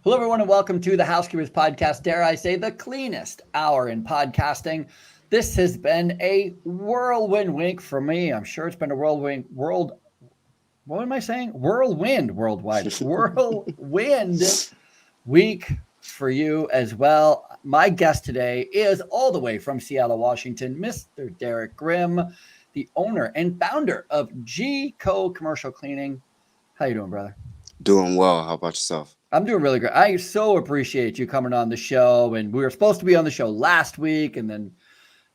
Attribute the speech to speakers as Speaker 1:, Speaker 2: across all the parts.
Speaker 1: Hello, everyone, and welcome to the Housekeepers podcast. Dare I say, the cleanest hour in podcasting. This has been a whirlwind week for me. I'm sure it's been a whirlwind what am I saying? Whirlwind worldwide. Whirlwind week for you as well. My guest today is all the way from Seattle, Washington, Mr. Derrick Grimm, the owner and founder of G-Co Commercial Cleaning. How you doing, brother?
Speaker 2: Doing well. How about yourself?
Speaker 1: I'm doing really great. I so appreciate you coming on the show. And we were supposed to be on the show last week, and then,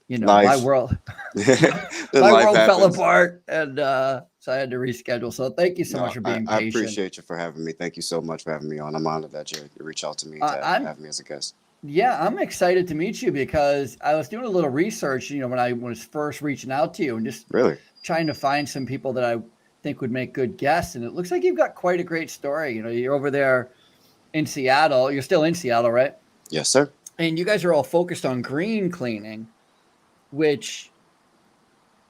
Speaker 1: my world, my world fell apart, and so I had to reschedule. So thank you so much for being patient.
Speaker 2: I appreciate you for having me. Thank you so much for having me on. I'm honored that you reached out to me to have me as a guest.
Speaker 1: Yeah, I'm excited to meet you because I was doing a little research, when I was first reaching out to you and just trying to find some people that I think would make good guests. And it looks like you've got quite a great story. You're over there in Seattle. You're still in Seattle, right?
Speaker 2: Yes, sir.
Speaker 1: And you guys are all focused on green cleaning, which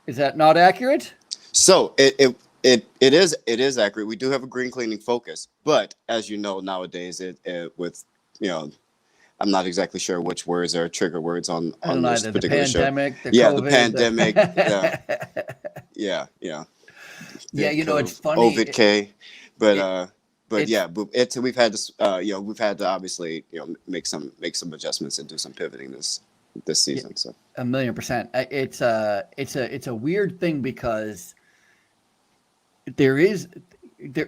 Speaker 1: is that not accurate?
Speaker 2: So it is accurate. We do have a green cleaning focus, but as you know, nowadays I'm not exactly sure which words are trigger words on this particular show.
Speaker 1: The pandemic, the
Speaker 2: COVID,
Speaker 1: the
Speaker 2: pandemic. Yeah.
Speaker 1: It's funny.
Speaker 2: COVID K, but we've had this, we've had to obviously, make some adjustments and do some pivoting this season. So
Speaker 1: 1,000,000%. It's a weird thing because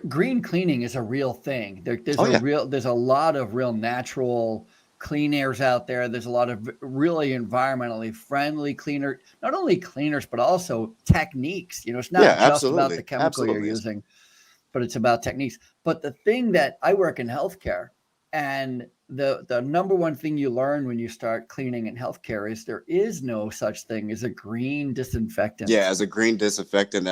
Speaker 1: green cleaning is a real thing. There's a lot of real natural clean airs out there. There's a lot of really environmentally friendly cleaner, not only cleaners, but also techniques. It's not just about the chemical you're using, but it's about techniques. But the thing that I work in healthcare, and the number one thing you learn when you start cleaning in healthcare is there is no such thing as a green disinfectant.
Speaker 2: Yeah, as a green disinfectant,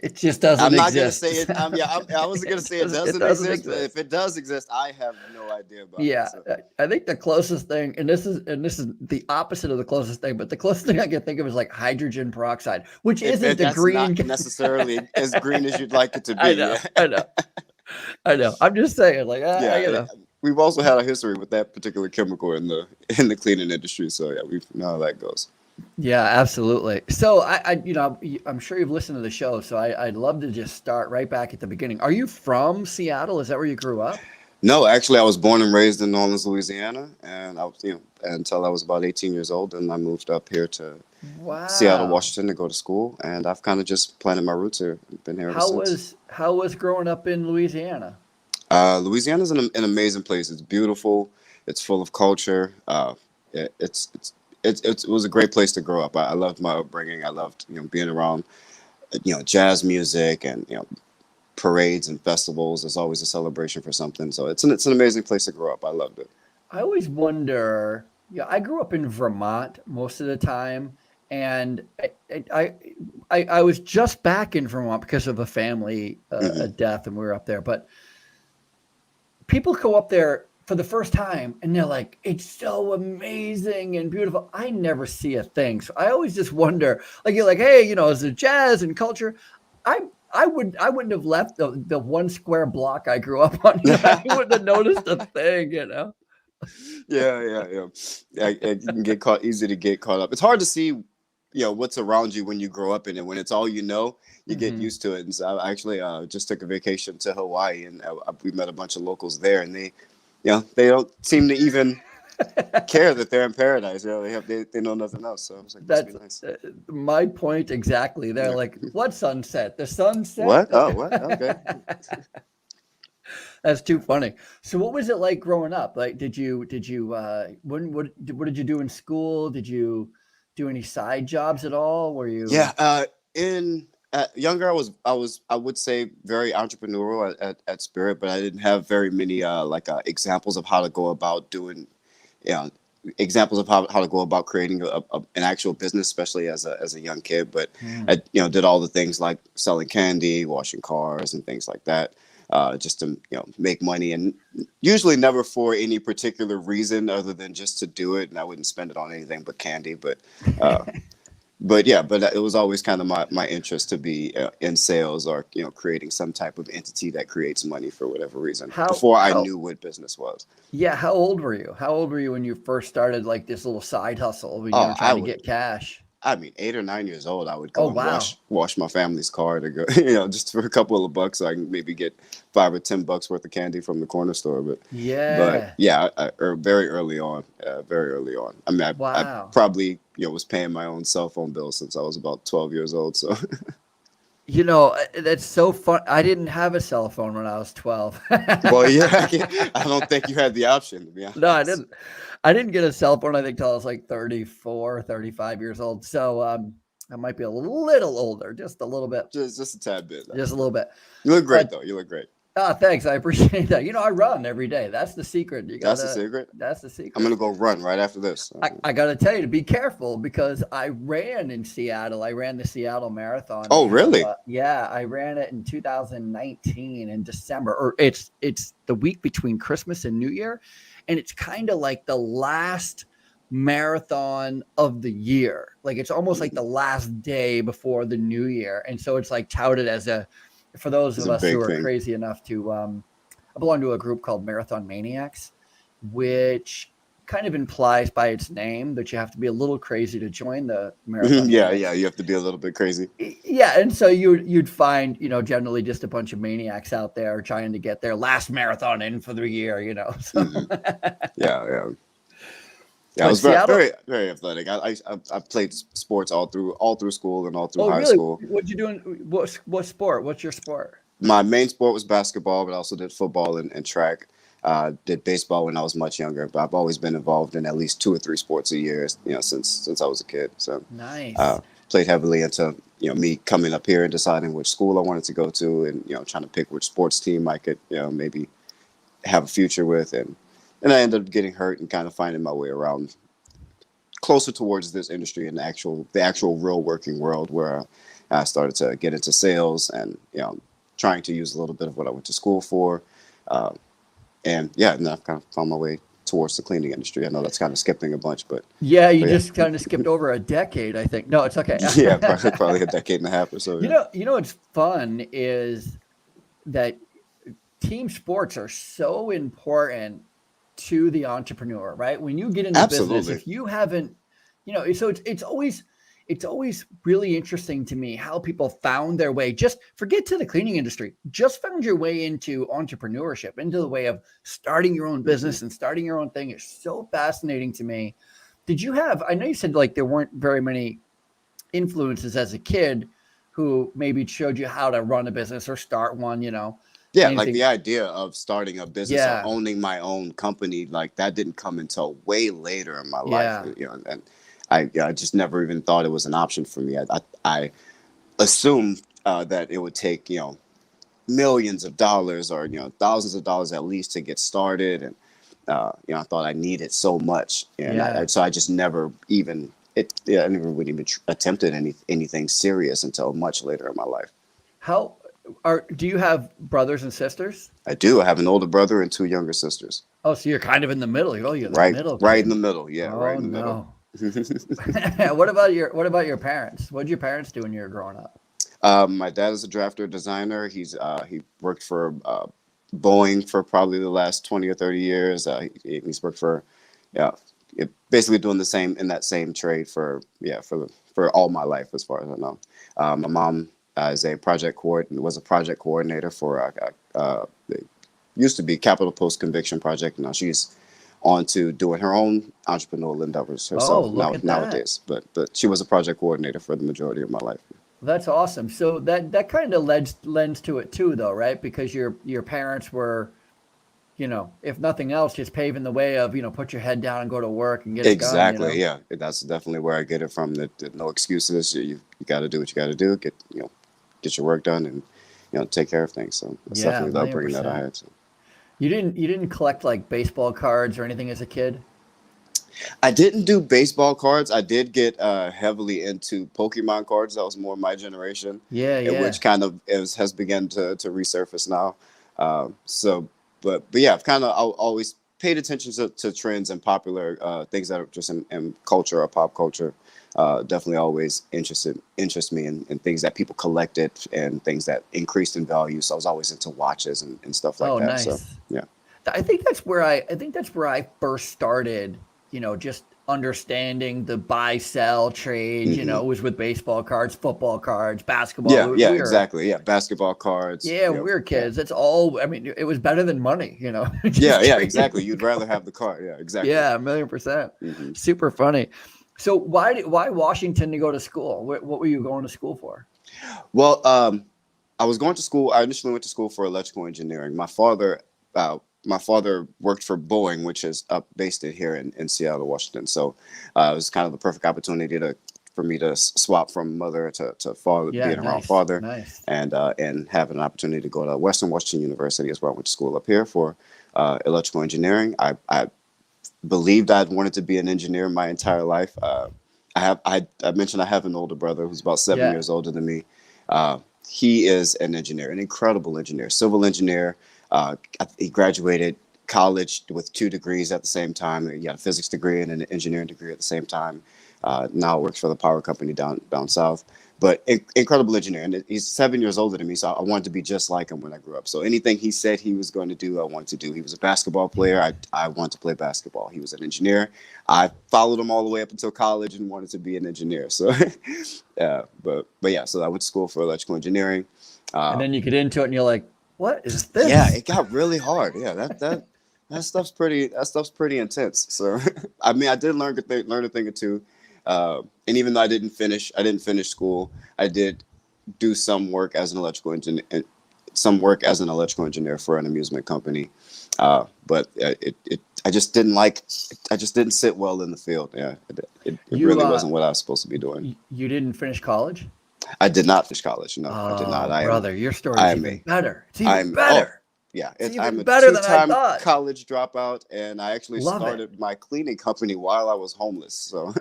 Speaker 1: it just doesn't exist.
Speaker 2: I'm not going to say it. I wasn't going to say it doesn't exist. But if it does exist, I have no idea about it.
Speaker 1: Yeah, so. I think the closest thing, and this is the opposite of the closest thing, but the closest thing I can think of is like hydrogen peroxide, which isn't the green.
Speaker 2: Not necessarily as green as you'd like it to be.
Speaker 1: I know. I'm just saying,
Speaker 2: we've also had a history with that particular chemical in the cleaning industry, so yeah, we know how that goes.
Speaker 1: Yeah, absolutely. So I'm sure you've listened to the show, so I'd love to just start right back at the beginning. Are you from Seattle? Is that where you grew up?
Speaker 2: No, actually, I was born and raised in New Orleans, Louisiana, and I was, until I was about 18 years old, and I moved up here to Seattle, Washington, to go to school, and I've kind of just planted my roots here. Been here ever since.
Speaker 1: How was growing up in Louisiana?
Speaker 2: Louisiana is an amazing place. It's beautiful. It's full of culture. It was a great place to grow up. I loved my upbringing. I loved being around jazz music and parades and festivals. There's always a celebration for something. So it's an amazing place to grow up. I loved it.
Speaker 1: I always wonder. I grew up in Vermont most of the time, and I was just back in Vermont because of a family death, and we were up there. But people go up there for the first time and they're like, it's so amazing and beautiful. I never see a thing. So I always just wonder, you're like, hey, is it jazz and culture? I wouldn't have left the one square block I grew up on. I wouldn't have noticed a thing,
Speaker 2: Yeah. It can get easy to get caught up. It's hard to see, what's around you when you grow up in it. When it's all you get used to it. And so I actually just took a vacation to Hawaii, and we met a bunch of locals there, and they don't seem to even care that they're in paradise. They know nothing else. So I was like, that's nice.
Speaker 1: My point exactly. They're like, what sunset? The sunset?
Speaker 2: What? Oh, what? Okay.
Speaker 1: That's too funny. So what was it like growing up? Like, what did you do in school? Did you do any side jobs at all? Were you?
Speaker 2: Yeah. Younger, I would say very entrepreneurial at Spirit, but I didn't have very many examples of how to go about doing, examples of how to go about creating an actual business, especially as a young kid. But I did all the things like selling candy, washing cars, and things like that, just to make money, and usually never for any particular reason other than just to do it. And I wouldn't spend it on anything but candy, but. but yeah, but it was always kind of my interest to be in sales or creating some type of entity that creates money for whatever reason
Speaker 1: How
Speaker 2: before I
Speaker 1: how
Speaker 2: knew what business was.
Speaker 1: yeah, how old were you? How old were you when you first started like this little side hustle when you
Speaker 2: Oh,
Speaker 1: were trying to get cash?
Speaker 2: I mean, 8 or 9 years old, I would
Speaker 1: Oh
Speaker 2: go and
Speaker 1: wow.
Speaker 2: wash my family's car to go, just for a couple of bucks, so I can maybe get $5 or $10 worth of candy from the corner store. But
Speaker 1: Yeah.
Speaker 2: yeah, very early on, very early on. I mean, I
Speaker 1: Wow.
Speaker 2: probably was paying my own cell phone bill since I was about 12 years old. So,
Speaker 1: That's so fun. I didn't have a cell phone when I was 12.
Speaker 2: well, yeah, I don't think you had the option, to be
Speaker 1: No, I
Speaker 2: honest.
Speaker 1: didn't. I didn't get a cell phone, I think, till I was like 34, 35 years old. So I might be a little older, just a little bit,
Speaker 2: Just a tad bit.
Speaker 1: just a little bit.
Speaker 2: You look great
Speaker 1: But
Speaker 2: though. You look great.
Speaker 1: thanks. I appreciate that. I run every day. That's the secret.
Speaker 2: That's the secret.
Speaker 1: That's the
Speaker 2: I'm
Speaker 1: secret.
Speaker 2: gonna go run right after this.
Speaker 1: I got to tell you to be careful because I ran in Seattle. I ran the Seattle Marathon.
Speaker 2: Oh, really?
Speaker 1: Yeah, I ran it in 2019 in December. Or it's the week between Christmas and New Year, and it's kind of like the last marathon of the year. Like it's almost like the last day before the New Year, and so it's like touted as for those
Speaker 2: It's
Speaker 1: of
Speaker 2: a
Speaker 1: us who
Speaker 2: big
Speaker 1: are
Speaker 2: thing.
Speaker 1: crazy enough to I belong to a group called Marathon Maniacs, which kind of implies by its name that you have to be a little crazy to join the Marathon
Speaker 2: Yeah,
Speaker 1: Maniacs.
Speaker 2: yeah. You have to be a little bit crazy.
Speaker 1: Yeah, and so you'd find, generally just a bunch of maniacs out there trying to get their last marathon in for the year. So
Speaker 2: Hmm. Yeah, yeah. Yeah, I
Speaker 1: but
Speaker 2: was very,
Speaker 1: Seattle,
Speaker 2: very, very athletic. I played sports all through school and all through
Speaker 1: oh
Speaker 2: high
Speaker 1: really?
Speaker 2: school.
Speaker 1: What you doing? What sport? What's your sport?
Speaker 2: My main sport was basketball, but I also did football and track. Did baseball when I was much younger, but I've always been involved in at least 2 or 3 sports a year, since I was a kid. So, uh,
Speaker 1: Nice.
Speaker 2: played heavily into me coming up here and deciding which school I wanted to go to, and trying to pick which sports team I could maybe have a future with, and I ended up getting hurt and kind of finding my way around closer towards this industry and the actual real working world, where I started to get into sales and trying to use a little bit of what I went to school for, uh, and yeah, and then I've kind of found my way towards the cleaning industry. I know that's kind of skipping a bunch,
Speaker 1: Yeah, you
Speaker 2: but yeah,
Speaker 1: just kind of skipped over a decade, I think. No, it's okay.
Speaker 2: yeah, probably a decade and a half or so. Yeah,
Speaker 1: What's fun is that team sports are so important to the entrepreneur, right? When you get into business,
Speaker 2: absolutely.
Speaker 1: if you haven't, so it's always really interesting to me how people found their way. Just forget to the cleaning industry, just found your way into entrepreneurship, into the way of starting your own
Speaker 2: Hmm.
Speaker 1: business and starting your own thing. It's so fascinating to me. I know you said like there weren't very many influences as a kid who maybe showed you how to run a business or start one,
Speaker 2: Yeah, like
Speaker 1: anything.
Speaker 2: the idea of starting a business or
Speaker 1: Yeah.
Speaker 2: owning my own company, like that didn't come until way later in my life,
Speaker 1: Yeah.
Speaker 2: and I just never even thought it was an option for me. I assumed that it would take millions of dollars or thousands of dollars at least to get started, and I thought I needed so much, and
Speaker 1: Yeah.
Speaker 2: so I just never even I never would even attempted anything serious until much later in my life.
Speaker 1: How do you have brothers and sisters?
Speaker 2: I do. I have an older brother and two younger sisters.
Speaker 1: Oh, so you're kind of in the middle. Oh, you're the middle
Speaker 2: Right in the
Speaker 1: kid.
Speaker 2: middle. Yeah, right
Speaker 1: Oh
Speaker 2: in the middle.
Speaker 1: no. What about your parents? What did your parents do when you were growing up?
Speaker 2: My dad is a drafter designer. He worked for Boeing for probably the last 20 or 30 years. He's worked for yeah, basically doing the same in that same trade for all my life as far as I know. My mom was a project coordinator for it used to be Capital Post Conviction Project. Now she's on to doing her own entrepreneurial endeavors
Speaker 1: Oh,
Speaker 2: herself
Speaker 1: look at that.
Speaker 2: nowadays. But she was a project coordinator for the majority of my life.
Speaker 1: That's awesome. So that kind of lends to it too, though, right? Because your parents were, if nothing else, just paving the way of, put your head down and go to work and get it done.
Speaker 2: Exactly. Yeah, that's definitely where I get it from. That no excuses. You got to do what you got to do. Get your work done and take care of things. So that's
Speaker 1: Yeah,
Speaker 2: definitely the
Speaker 1: million
Speaker 2: upbringing that I
Speaker 1: percent.
Speaker 2: had. So.
Speaker 1: You didn't collect like baseball cards or anything as a kid?
Speaker 2: I didn't do baseball cards. I did get heavily into Pokemon cards. That was more my generation,
Speaker 1: Yeah,
Speaker 2: and
Speaker 1: yeah.
Speaker 2: which kind of has begun to resurface now. So, but yeah, I've kind of always paid attention to trends and popular things that are just in culture or pop culture. Definitely always interest me in things that people collected and things that increased in value. So I was always into watches and stuff like
Speaker 1: Oh,
Speaker 2: that. So
Speaker 1: nice.
Speaker 2: yeah.
Speaker 1: I think that's where I first started, just understanding the buy sell trade,
Speaker 2: Hmm.
Speaker 1: it was with baseball cards, football cards, basketball.
Speaker 2: Yeah,
Speaker 1: We,
Speaker 2: yeah,
Speaker 1: we were
Speaker 2: exactly. Yeah, basketball cards.
Speaker 1: Yeah,
Speaker 2: You
Speaker 1: we
Speaker 2: know,
Speaker 1: were
Speaker 2: yeah,
Speaker 1: kids. It's all, I mean, it was better than money,
Speaker 2: yeah,
Speaker 1: just
Speaker 2: yeah,
Speaker 1: trading.
Speaker 2: exactly. You'd rather have the card. Yeah, exactly.
Speaker 1: Yeah, 1,000,000%.
Speaker 2: Hmm.
Speaker 1: Super funny. So why Washington to go to school? What were you going to school for?
Speaker 2: Well, I was going to school. I initially went to school for electrical engineering. My father worked for Boeing, which is up based here in Seattle, Washington. So it was kind of the perfect opportunity for me to swap from mother to father,
Speaker 1: Yeah,
Speaker 2: being around
Speaker 1: nice,
Speaker 2: father,
Speaker 1: nice.
Speaker 2: and having an opportunity to go to Western Washington University, is where I went to school up here for electrical engineering. I believed I'd wanted to be an engineer my entire life. I mentioned I have an older brother who's about seven
Speaker 1: Yeah.
Speaker 2: years older than me. Uh, he is an engineer, an incredible engineer, civil engineer. He graduated college with 2 degrees at the same time. He got a physics degree and an engineering degree at the same time. Now works for the power company down south. But incredible engineer, and he's 7 years older than me, so I wanted to be just like him when I grew up. So anything he said he was going to do, I wanted to do. He was a basketball player. I wanted to play basketball. He was an engineer. I followed him all the way up until college and wanted to be an engineer. So, but yeah, so I went to school for electrical engineering.
Speaker 1: And
Speaker 2: Uh,
Speaker 1: then you get into it and you're like, what is
Speaker 2: yeah,
Speaker 1: this?
Speaker 2: it got really hard. Yeah, that stuff's pretty intense. So, I mean, I did learn a thing or two. And even though I didn't finish school. I did do some work as an electrical engineer for an amusement company. But I just didn't sit well in the field. Yeah, it
Speaker 1: You
Speaker 2: really wasn't what I was supposed to be doing.
Speaker 1: you didn't finish college?
Speaker 2: I did not finish college. No, I did not.
Speaker 1: Oh, brother, your story is
Speaker 2: I am
Speaker 1: even
Speaker 2: a,
Speaker 1: better. It's even
Speaker 2: I'm, oh,
Speaker 1: better.
Speaker 2: yeah,
Speaker 1: It's
Speaker 2: I'm
Speaker 1: even
Speaker 2: a
Speaker 1: better than I
Speaker 2: two-time
Speaker 1: thought.
Speaker 2: college dropout, and I actually
Speaker 1: Love it.
Speaker 2: started my cleaning company while I was homeless. So,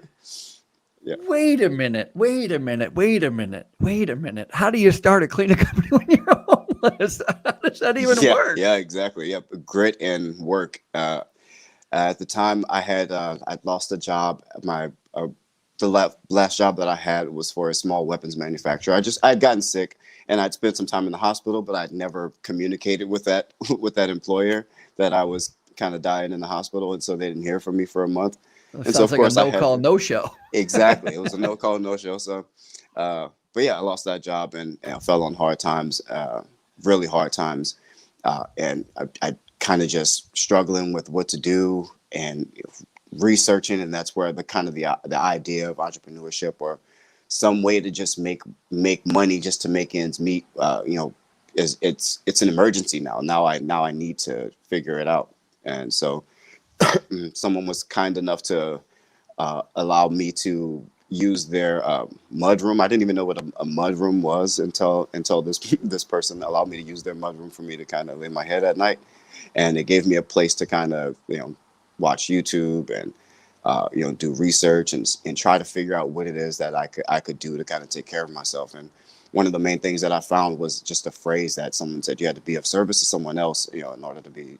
Speaker 2: yeah.
Speaker 1: Wait a minute. Wait a minute. Wait a minute. Wait a minute. How do you start a cleaning company when you're homeless? How does that even
Speaker 2: Yeah,
Speaker 1: work?
Speaker 2: yeah, exactly. Yeah, grit and work. At the time, I'd lost a job. Last job that I had was for a small weapons manufacturer. I'd gotten sick and I'd spent some time in the hospital, but I'd never communicated with that with that employer that I was kind of dying in the hospital, and so they didn't hear from me for a month.
Speaker 1: It
Speaker 2: And so,
Speaker 1: sounds
Speaker 2: of
Speaker 1: like a
Speaker 2: course, I
Speaker 1: no
Speaker 2: had
Speaker 1: call,
Speaker 2: to.
Speaker 1: no show.
Speaker 2: Exactly. It was a no call, no show. So, but yeah, I lost that job and fell on hard times, really hard times. And I kind of just struggling with what to do and researching. And that's where the idea of entrepreneurship or some way to just make money just to make ends meet, it's an emergency now. Now I need to figure it out. And so someone was kind enough to allow me to use their mud room. I didn't even know what a mud room was until this person allowed me to use their mud room for me to kind of lay my head at night, and it gave me a place to kind of watch YouTube and do research and try to figure out what it is that I could do to kind of take care of myself. And one of the main things that I found was just a phrase that someone said: you had to be of service to someone else, in order to be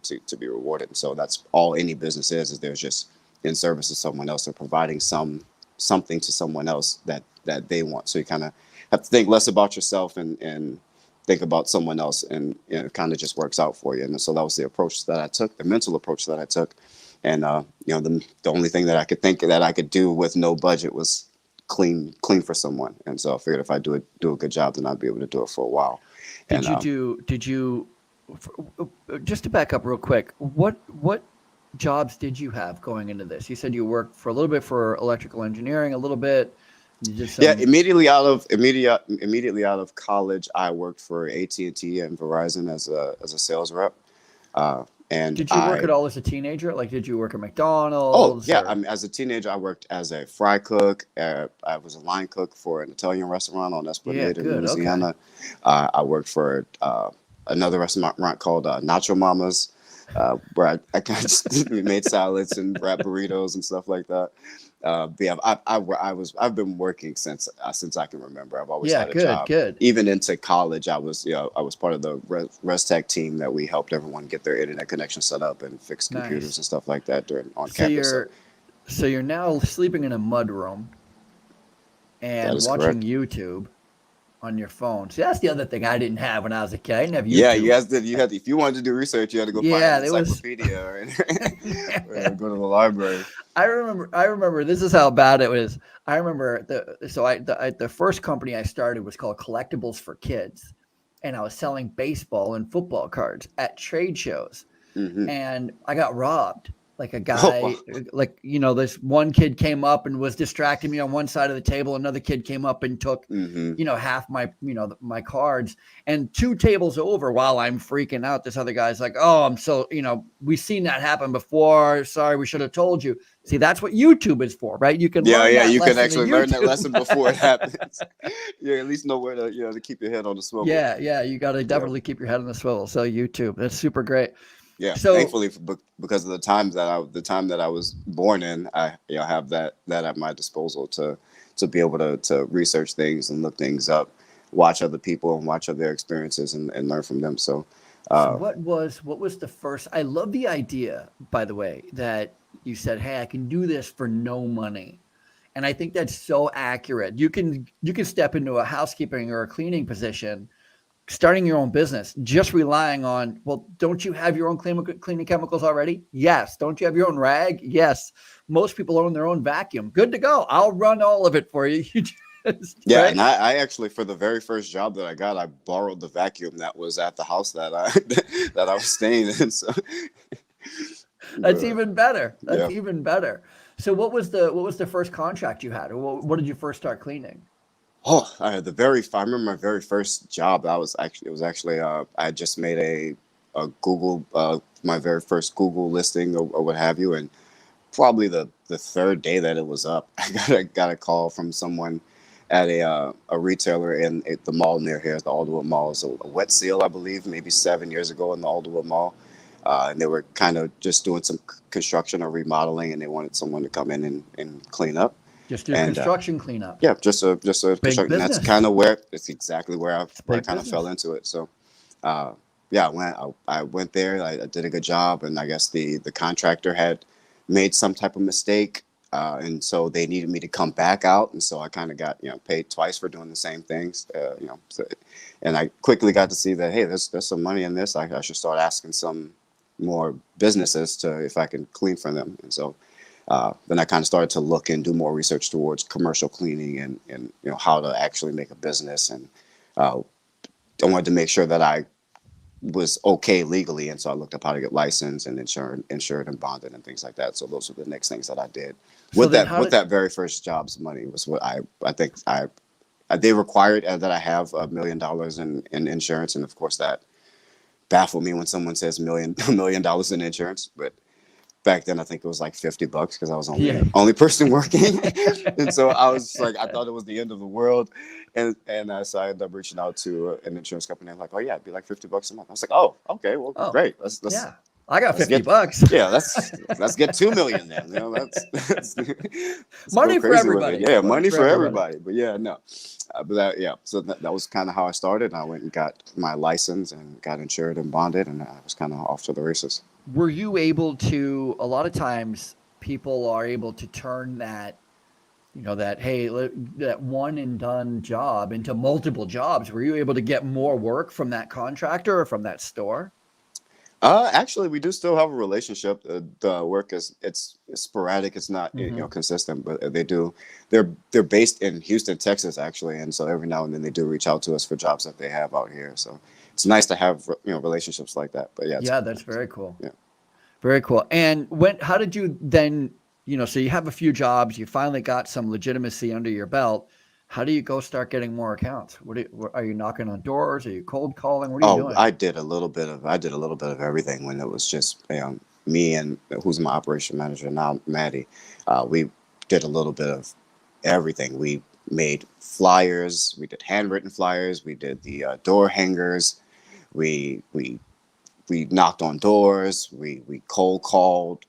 Speaker 2: rewarded. And so that's all any business is there's just in service to someone else or providing something to someone else that they want. So you kind of have to think less about yourself and think about someone else, and it kind of just works out for you. And so that was the approach that I took, the mental approach that I took. And the only thing that I could think that I could do with no budget was clean for someone. And so I figured if I do a good job, then I'd be able to do it for a while. And
Speaker 1: Did you, just to back up real quick, what jobs did you have going into this? You said you worked for a little bit for electrical engineering, a little bit. You did
Speaker 2: yeah,
Speaker 1: some.
Speaker 2: immediately out of college, I worked for AT&T and Verizon as a sales rep. And
Speaker 1: Did you work at all as a teenager? Like, did you work at
Speaker 2: oh
Speaker 1: McDonald's
Speaker 2: yeah,
Speaker 1: or?
Speaker 2: as a teenager, I worked as a fry cook. I was a line cook for an Italian restaurant on
Speaker 1: Yeah,
Speaker 2: Esplanade in
Speaker 1: good. Okay.
Speaker 2: Louisiana. I worked for another restaurant called Nacho Mamas. where I kind of just made salads and wrap burritos and stuff like that. But yeah, I've been working since I can remember. I've always
Speaker 1: Yeah,
Speaker 2: had a
Speaker 1: good,
Speaker 2: job.
Speaker 1: good.
Speaker 2: Even into college, I was part of the Res Tech team that we helped everyone get their internet connection set up and fix computers
Speaker 1: Nice.
Speaker 2: and stuff like that during on
Speaker 1: So
Speaker 2: campus. So
Speaker 1: you're now sleeping in a mud room
Speaker 2: that
Speaker 1: and
Speaker 2: is
Speaker 1: watching
Speaker 2: correct.
Speaker 1: YouTube on your phone. See, that's the other thing I didn't have when I was a kid. I didn't have
Speaker 2: Yeah, you
Speaker 1: YouTube.
Speaker 2: guys did. You had if you wanted to do research, you had to go find an
Speaker 1: Yeah, there was.
Speaker 2: encyclopedia or go to the library.
Speaker 1: I remember. This is how bad it was. I remember the first company I started was called Collectibles for Kids, and I was selling baseball and football cards at trade shows,
Speaker 2: Hmm.
Speaker 1: and I got robbed. Like a
Speaker 2: Oh,
Speaker 1: guy,
Speaker 2: wow.
Speaker 1: like this one kid came up and was distracting me on one side of the table. Another kid came up and took,
Speaker 2: Hmm.
Speaker 1: half my, my cards. And two tables over, while I'm freaking out, this other guy's like, "Oh, I'm so, we've seen that happen before. Sorry, we should have told you." See, that's what YouTube is for, right? You can
Speaker 2: Yeah,
Speaker 1: learn
Speaker 2: yeah,
Speaker 1: that
Speaker 2: you can
Speaker 1: lesson in
Speaker 2: actually learn that
Speaker 1: YouTube.
Speaker 2: lesson before it happens. You at least know where to to keep your head on the swivel.
Speaker 1: Yeah, you got to
Speaker 2: Yeah.
Speaker 1: definitely keep your head on the swivel. So YouTube, that's super great.
Speaker 2: Yeah,
Speaker 1: So
Speaker 2: thankfully because of the time that I was born in, I have that at my disposal to be able to research things and look things up, watch other people and watch other experiences and learn from them. So,
Speaker 1: So
Speaker 2: uh,
Speaker 1: what was the first? I love the idea, by the way, that you said, "Hey, I can do this for no money," and I think that's so accurate. You can step into a housekeeping or a cleaning position, starting your own business, just relying on. Well, don't you have your own cleaning chemicals already? Yes. Don't you have your own rag? Yes. Most people own their own vacuum. Good to go. I'll run all of it for you. You just
Speaker 2: yeah,
Speaker 1: right.
Speaker 2: and I actually for the very first job that I got, I borrowed the vacuum that was at the house that I that I was staying in. So,
Speaker 1: That's
Speaker 2: but,
Speaker 1: even better. That's
Speaker 2: yeah.
Speaker 1: even better. So what was the first contract you had, or what did you first start cleaning?
Speaker 2: Oh, I remember my very first job. It was actually I had just made a Google my very first Google listing or what have you, and probably the third day that it was up, I got a call from someone at a retailer in the mall near here, the Alderwood Mall. So a wet seal, I believe, maybe 7 years ago in the Alderwood Mall, and they were kind of just doing some construction or remodeling, and they wanted someone to come in and clean up.
Speaker 1: Just do
Speaker 2: And
Speaker 1: construction cleanup.
Speaker 2: yeah, just a
Speaker 1: Big
Speaker 2: construction. That's
Speaker 1: business.
Speaker 2: kind of where it's exactly where
Speaker 1: It's
Speaker 2: I
Speaker 1: big
Speaker 2: kind of fell
Speaker 1: business.
Speaker 2: into it. So, uh, yeah, I went there. I did a good job, and I guess the contractor had made some type of mistake, and so they needed me to come back out, and so I kind of got paid twice for doing the same things. So, and I quickly got to see that hey, there's some money in this. I should start asking some more businesses to if I can clean for them, and so then I kind of started to look and do more research towards commercial cleaning and how to actually make a business. And uh, I wanted to make sure that I was okay legally. And so I looked up how to get licensed and insured and bonded and things like that. So those were the next things that I did
Speaker 1: So then how
Speaker 2: with
Speaker 1: did
Speaker 2: that very first job's money was what I think they required that I have $1 million in insurance. And of course that baffled me when someone says $1 million in insurance, but back then I think it was like $50 because I was
Speaker 1: yeah.
Speaker 2: only person working. And so I was like I thought it was the end of the world, so I ended up reaching out to an insurance company and like, oh yeah, it'd be like $50 a month. I was like, oh okay, well
Speaker 1: Oh,
Speaker 2: great,
Speaker 1: yeah. I got
Speaker 2: let's
Speaker 1: 50
Speaker 2: get
Speaker 1: bucks.
Speaker 2: yeah let's get 2 million then. Let's go
Speaker 1: Money for
Speaker 2: crazy with it.
Speaker 1: everybody.
Speaker 2: Yeah,
Speaker 1: Money
Speaker 2: money
Speaker 1: for
Speaker 2: for
Speaker 1: everybody.
Speaker 2: everybody. But yeah, no. So that was kind of how I started. I went and got my license and got insured and bonded, and I was kind of off to the races.
Speaker 1: Were you able to, a lot of times people are able to turn that, that one and done job into multiple jobs. Were you able to get more work from that contractor or from that store?
Speaker 2: Actually, we do still have a relationship. The work it's sporadic. It's not
Speaker 1: Hmm.
Speaker 2: consistent, but they do. They're based in Houston, Texas, actually, and so every now and then they do reach out to us for jobs that they have out here. So it's nice to have relationships like that. But yeah,
Speaker 1: Yeah, that's very cool.
Speaker 2: yeah.
Speaker 1: Very cool. And how did you then, so you have a few jobs, you finally got some legitimacy under your belt. How do you go start getting more accounts? Are you knocking on doors? Are you cold calling? What are you
Speaker 2: Oh,
Speaker 1: doing?
Speaker 2: I did a little bit of everything when it was just me and who's my operation manager now, Maddie. We did a little bit of everything. We made flyers. We did handwritten flyers. We did the door hangers. We knocked on doors, we cold called.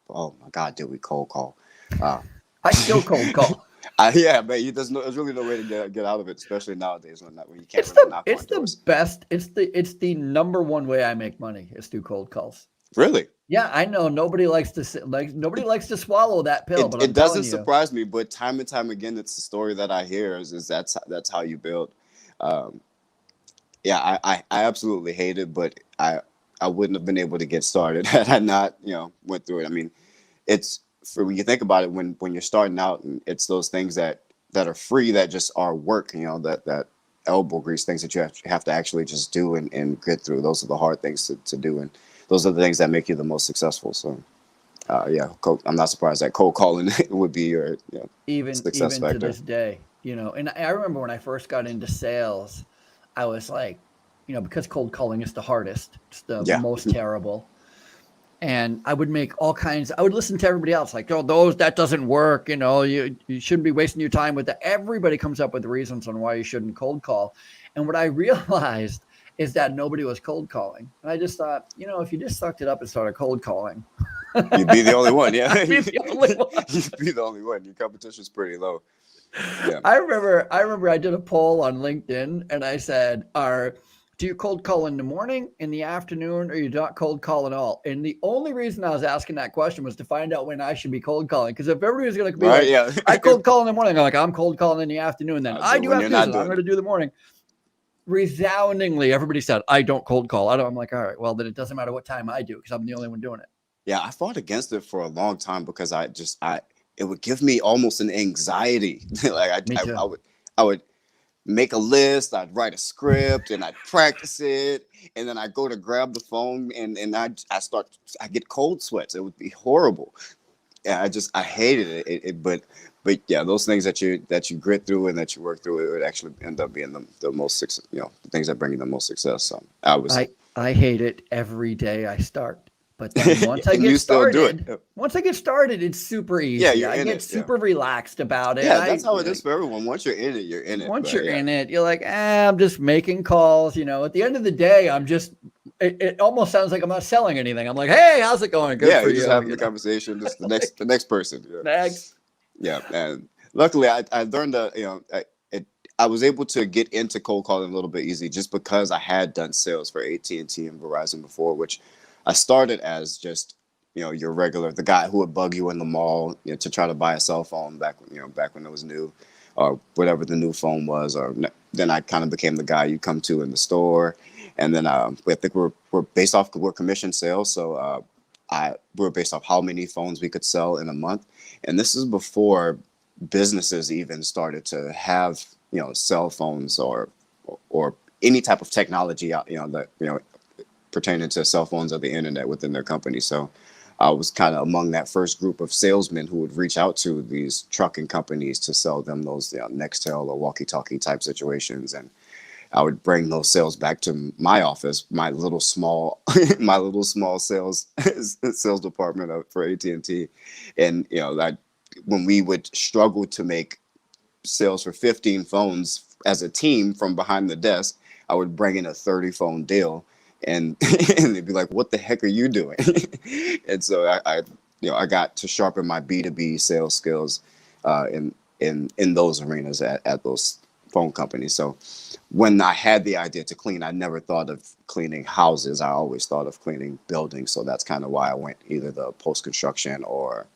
Speaker 2: Oh my God, did we cold call? Uh,
Speaker 1: I still cold call.
Speaker 2: yeah, but there's really no way to get out of it, especially nowadays when you can't really knock
Speaker 1: It's
Speaker 2: on
Speaker 1: the
Speaker 2: doors.
Speaker 1: best. It's the number one way I make money is through cold calls.
Speaker 2: Really,
Speaker 1: Yeah, I know nobody likes to swallow that pill, but
Speaker 2: it
Speaker 1: I'm
Speaker 2: doesn't
Speaker 1: telling you,
Speaker 2: surprise me, but time and time again, it's the story that I hear is that's how you build. Um, yeah, I absolutely hate it, but I wouldn't have been able to get started had I not went through it. I mean, it's for when you think about it when you're starting out, and it's those things that are free that just are work, that elbow grease things that you have to actually just do and get through. Those are the hard things to do, and those are the things that make you the most successful. So yeah, I'm not surprised that cold calling would be your success
Speaker 1: even to
Speaker 2: factor.
Speaker 1: this day, and I remember when I first got into sales, I was like, because cold calling is the hardest, it's the
Speaker 2: Yeah.
Speaker 1: most terrible. And I would make all kinds. I would listen to everybody else, like, "Oh, that doesn't work. You shouldn't be wasting your time with that." Everybody comes up with reasons on why you shouldn't cold call. And what I realized is that nobody was cold calling. And I just thought, if you just sucked it up and started cold calling,
Speaker 2: You'd be the only one, yeah.
Speaker 1: I'd be the only one.
Speaker 2: You'd be the only one. Your competition's pretty low. Yeah.
Speaker 1: I remember I did a poll on LinkedIn and I said, do you cold call in the morning, in the afternoon, or you not cold call at all? And the only reason I was asking that question was to find out when I should be cold calling. Because if everybody's going to be
Speaker 2: Right,
Speaker 1: like,
Speaker 2: yeah.
Speaker 1: I cold call in the morning, I'm like, I'm cold calling in the afternoon. Then I
Speaker 2: So
Speaker 1: do
Speaker 2: when you're
Speaker 1: afternoons,
Speaker 2: not
Speaker 1: and I'm
Speaker 2: doing
Speaker 1: going to
Speaker 2: it.
Speaker 1: do the morning. Resoundingly, everybody said, I don't cold call. I'm like, all right, well, then it doesn't matter what time I do because I'm the only one doing it.
Speaker 2: Yeah, I fought against it for a long time because it would give me almost an anxiety. Like
Speaker 1: Me too.
Speaker 2: I would make a list, I'd write a script and I'd practice it, and then I'd go to grab the phone and I get cold sweats. It would be horrible. Yeah, I hated it, but yeah, those things that you grit through and that you work through, it would actually end up being the most success, the things that bring you the most success. So
Speaker 1: I hate it every day I start. But then
Speaker 2: and you still do it.
Speaker 1: once I get started, it's super
Speaker 2: Yeah,
Speaker 1: easy.
Speaker 2: you're
Speaker 1: I
Speaker 2: in
Speaker 1: get
Speaker 2: it. Yeah.
Speaker 1: super relaxed about it.
Speaker 2: Yeah, that's how it is for everyone. Once you're in it, you're in it.
Speaker 1: Once
Speaker 2: But
Speaker 1: you're
Speaker 2: yeah,
Speaker 1: in it, you're like, I'm just making calls. At the end of the day, it almost sounds like I'm not selling anything. I'm like, hey, how's it going? Good
Speaker 2: yeah,
Speaker 1: for
Speaker 2: you're just
Speaker 1: you.
Speaker 2: having the conversation. Just the next person. Yeah,
Speaker 1: Next.
Speaker 2: yeah. And luckily, I learned that I was able to get into cold calling a little bit easy just because I had done sales for AT&T and Verizon before, which I started as just your regular the guy who would bug you in the mall to try to buy a cell phone back when it was new, or whatever the new phone was, or then I kind of became the guy you come to in the store. And then I think we're commission sales, so we're based off how many phones we could sell in a month. And this is before businesses even started to have cell phones or any type of technology out that pertaining to cell phones or the internet within their company. So I was kind of among that first group of salesmen who would reach out to these trucking companies to sell them those Nextel or walkie-talkie type situations, and I would bring those sales back to my office, my little small, my little small sales department for AT&T, and that when we would struggle to make sales for 15 phones as a team from behind the desk, I would bring in a 30 phone deal, and and they'd be like, "What the heck are you doing?" And so I got to sharpen my B2B sales skills in those arenas at those phone companies. So when I had the idea to clean, I never thought of cleaning houses. I always thought of cleaning buildings. So that's kind of why I went either the post construction or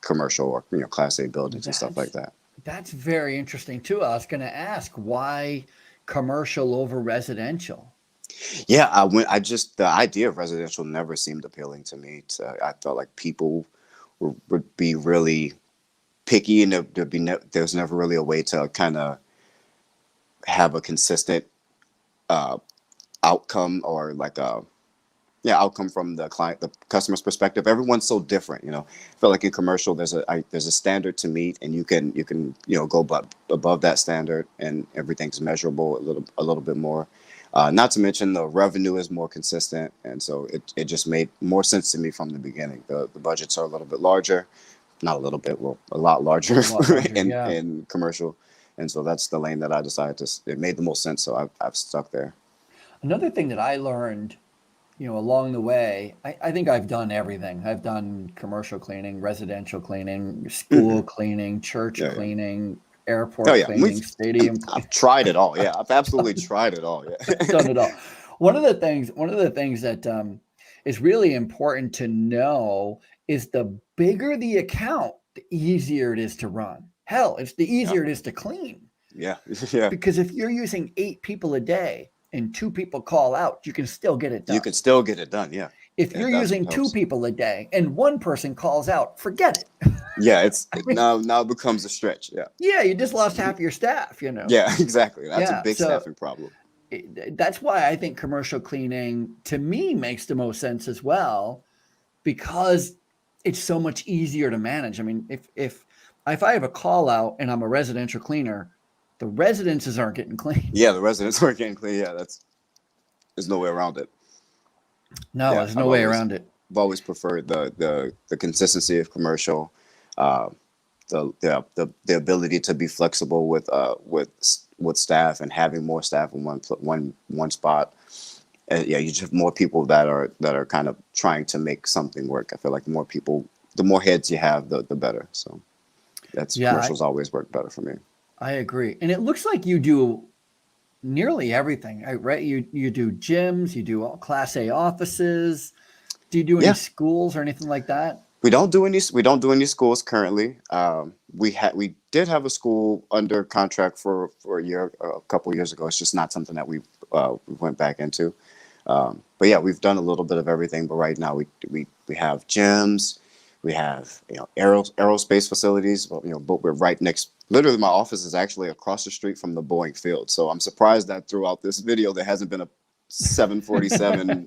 Speaker 2: commercial or Class A buildings and stuff like that.
Speaker 1: That's very interesting too. I was going to ask why commercial over residential.
Speaker 2: Yeah, the idea of residential never seemed appealing to me. I felt like people would be really picky, and there's never really a way to kind of have a consistent uh, outcome, or like a outcome from the customer's perspective. Everyone's so different. I feel like in commercial there's a standard to meet, and you can go above that standard, and everything's measurable a little bit more. Not to mention the revenue is more consistent, and so it just made more sense to me from the beginning. The budgets are a little bit larger, not a little bit, well, a lot larger,
Speaker 1: A lot larger, yeah.
Speaker 2: in commercial, and so that's the lane that I decided to. It made the most sense, so I've stuck there.
Speaker 1: Another thing that I learned, along the way, I think I've done everything. I've done commercial cleaning, residential cleaning, school
Speaker 2: Hmm.
Speaker 1: cleaning, church
Speaker 2: Yeah, yeah.
Speaker 1: cleaning,
Speaker 2: Oh
Speaker 1: airport
Speaker 2: yeah,
Speaker 1: cleaning, stadium
Speaker 2: I've
Speaker 1: cleaning.
Speaker 2: tried it all. Yeah, I've absolutely tried it all.
Speaker 1: I've
Speaker 2: Yeah.
Speaker 1: done it all. One of the things that is really important to know is the bigger the account, the easier it is to run. Hell, it's the
Speaker 2: Yeah,
Speaker 1: easier it is to clean.
Speaker 2: yeah, yeah.
Speaker 1: Because if you're using 8 people a day and 2 people call out, you can still get it
Speaker 2: You
Speaker 1: done.
Speaker 2: can still get it done. Yeah,
Speaker 1: If
Speaker 2: yeah,
Speaker 1: you're
Speaker 2: that's what
Speaker 1: using two
Speaker 2: helps.
Speaker 1: people a day and one person calls out, forget it.
Speaker 2: Yeah,
Speaker 1: I mean,
Speaker 2: now it becomes a stretch. Yeah,
Speaker 1: yeah, you just lost half your staff.
Speaker 2: yeah, exactly. That's a
Speaker 1: Yeah.
Speaker 2: big
Speaker 1: So
Speaker 2: staffing problem.
Speaker 1: that's why I think commercial cleaning to me makes the most sense as well, because it's so much easier to manage. I mean, if I have a call out and I'm a residential cleaner, the residences aren't getting cleaned.
Speaker 2: Yeah, the residents are getting clean. Yeah, there's no way around it.
Speaker 1: No,
Speaker 2: Yeah,
Speaker 1: there's no way around it.
Speaker 2: I've always preferred the consistency of commercial, uh, the ability to be flexible with staff and having more staff in one spot. Yeah, you just have more people that are kind of trying to make something work. I feel like the more heads you have, the better. So that's
Speaker 1: Yeah,
Speaker 2: commercials always work better for me.
Speaker 1: I agree. And it looks like you do nearly everything, right? You do gyms, you do all Class A offices. Do you do any
Speaker 2: Yeah,
Speaker 1: schools or anything like that?
Speaker 2: we don't do any schools currently. We did have a school under contract for a year, a couple years ago. It's just not something that we went back into. But yeah, we've done a little bit of everything. But right now we have gyms, we have aerospace facilities. But we're right next. Literally, my office is actually across the street from the Boeing field. So I'm surprised that throughout this video there hasn't been a 747,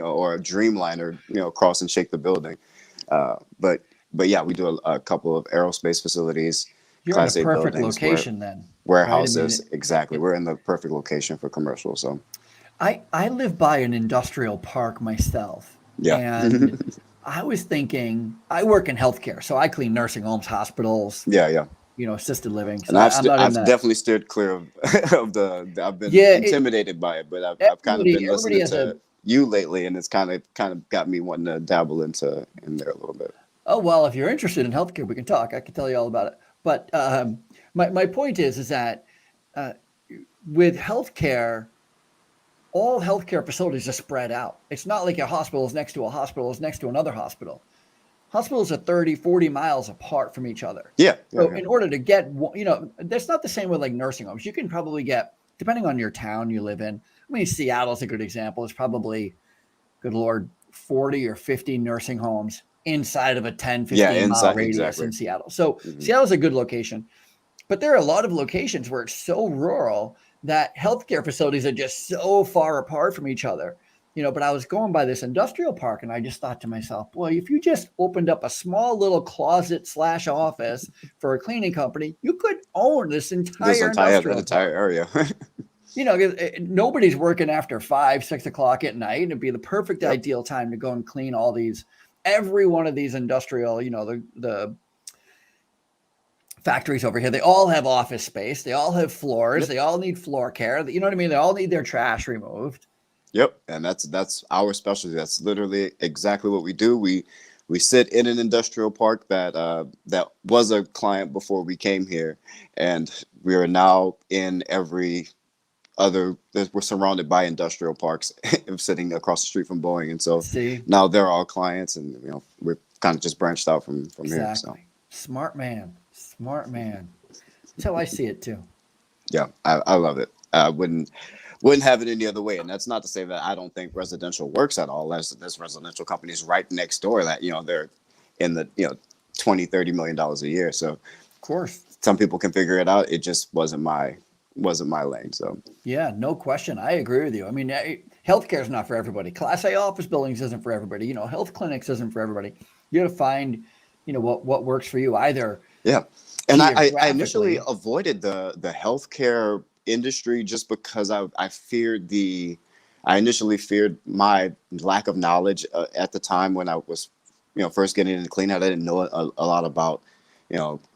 Speaker 2: or a Dreamliner, cross and shake the building. But yeah, we do a couple of aerospace facilities,
Speaker 1: You're in a
Speaker 2: Class A
Speaker 1: perfect
Speaker 2: buildings, where
Speaker 1: location then, right? I mean,
Speaker 2: warehouses. Exactly, we're in the perfect location for commercial. So
Speaker 1: I live by an industrial park myself,
Speaker 2: yeah.
Speaker 1: and I was thinking I work in healthcare, so I clean nursing homes, hospitals,
Speaker 2: Yeah, yeah.
Speaker 1: assisted living.
Speaker 2: And
Speaker 1: So I'm not in
Speaker 2: I've
Speaker 1: that.
Speaker 2: definitely steered clear of I've been
Speaker 1: Yeah,
Speaker 2: intimidated by it, but I've kind of been
Speaker 1: everybody
Speaker 2: listening
Speaker 1: has a.
Speaker 2: to you lately, and it's kind of got me wanting to dabble in there a little bit.
Speaker 1: Oh well, if you're interested in healthcare, we can talk. I can tell you all about it. But my point is that uh, with healthcare, all healthcare facilities are spread out. It's not like a hospital is next to a hospital is next to another hospital. Hospitals are 30, 40 miles apart from each other.
Speaker 2: Yeah, yeah,
Speaker 1: So
Speaker 2: yeah.
Speaker 1: in order to get, that's not the same with like nursing homes. You can probably get, depending on your town you live in. I mean, Seattle's a good example. It's probably, good Lord, 40 or 50 nursing homes inside of a 10,
Speaker 2: Yeah,
Speaker 1: 15-mile
Speaker 2: inside
Speaker 1: radius
Speaker 2: exactly.
Speaker 1: in Seattle. So
Speaker 2: Hmm.
Speaker 1: Seattle's a good location. But there are a lot of locations where it's so rural that healthcare facilities are just so far apart from each other. But I was going by this industrial park and I just thought to myself, boy, if you just opened up a small little closet / office for a cleaning company, you could own this entire
Speaker 2: That
Speaker 1: industrial
Speaker 2: entire
Speaker 1: park.
Speaker 2: area.
Speaker 1: Nobody's working after 5, 6 o'clock at night. It'd be the perfect
Speaker 2: Yep.
Speaker 1: ideal time to go and clean every one of these industrial, the factories over here. They all have office space. They all have floors.
Speaker 2: Yep.
Speaker 1: They all need floor care. You know what I mean? They all need their trash removed.
Speaker 2: Yep. And that's our specialty. That's literally exactly what we do. We sit in an industrial park that was a client before we came here, and we are now in every other. We're surrounded by industrial parks, sitting across the street from Boeing, and so
Speaker 1: See,
Speaker 2: now they're all clients, and we're kind of just branched out from here. So
Speaker 1: exactly. Smart man. Smart man. That's how I see it too.
Speaker 2: yeah, I love it. I wouldn't have it any other way. And that's not to say that I don't think residential works at all. There's residential companies right next door that, they're in the, 20-30 million a year. So
Speaker 1: Of course.
Speaker 2: some people can figure it out. It just wasn't my lane. So
Speaker 1: Yeah, no question. I agree with you. I mean, healthcare is not for everybody. Class A office buildings isn't for everybody. Health clinics isn't for everybody. You got to find, what works for you either
Speaker 2: yeah. And I initially
Speaker 1: geographically.
Speaker 2: avoided the healthcare industry just because I initially feared my lack of knowledge at the time when I was, first getting into clean out. I didn't know a lot about,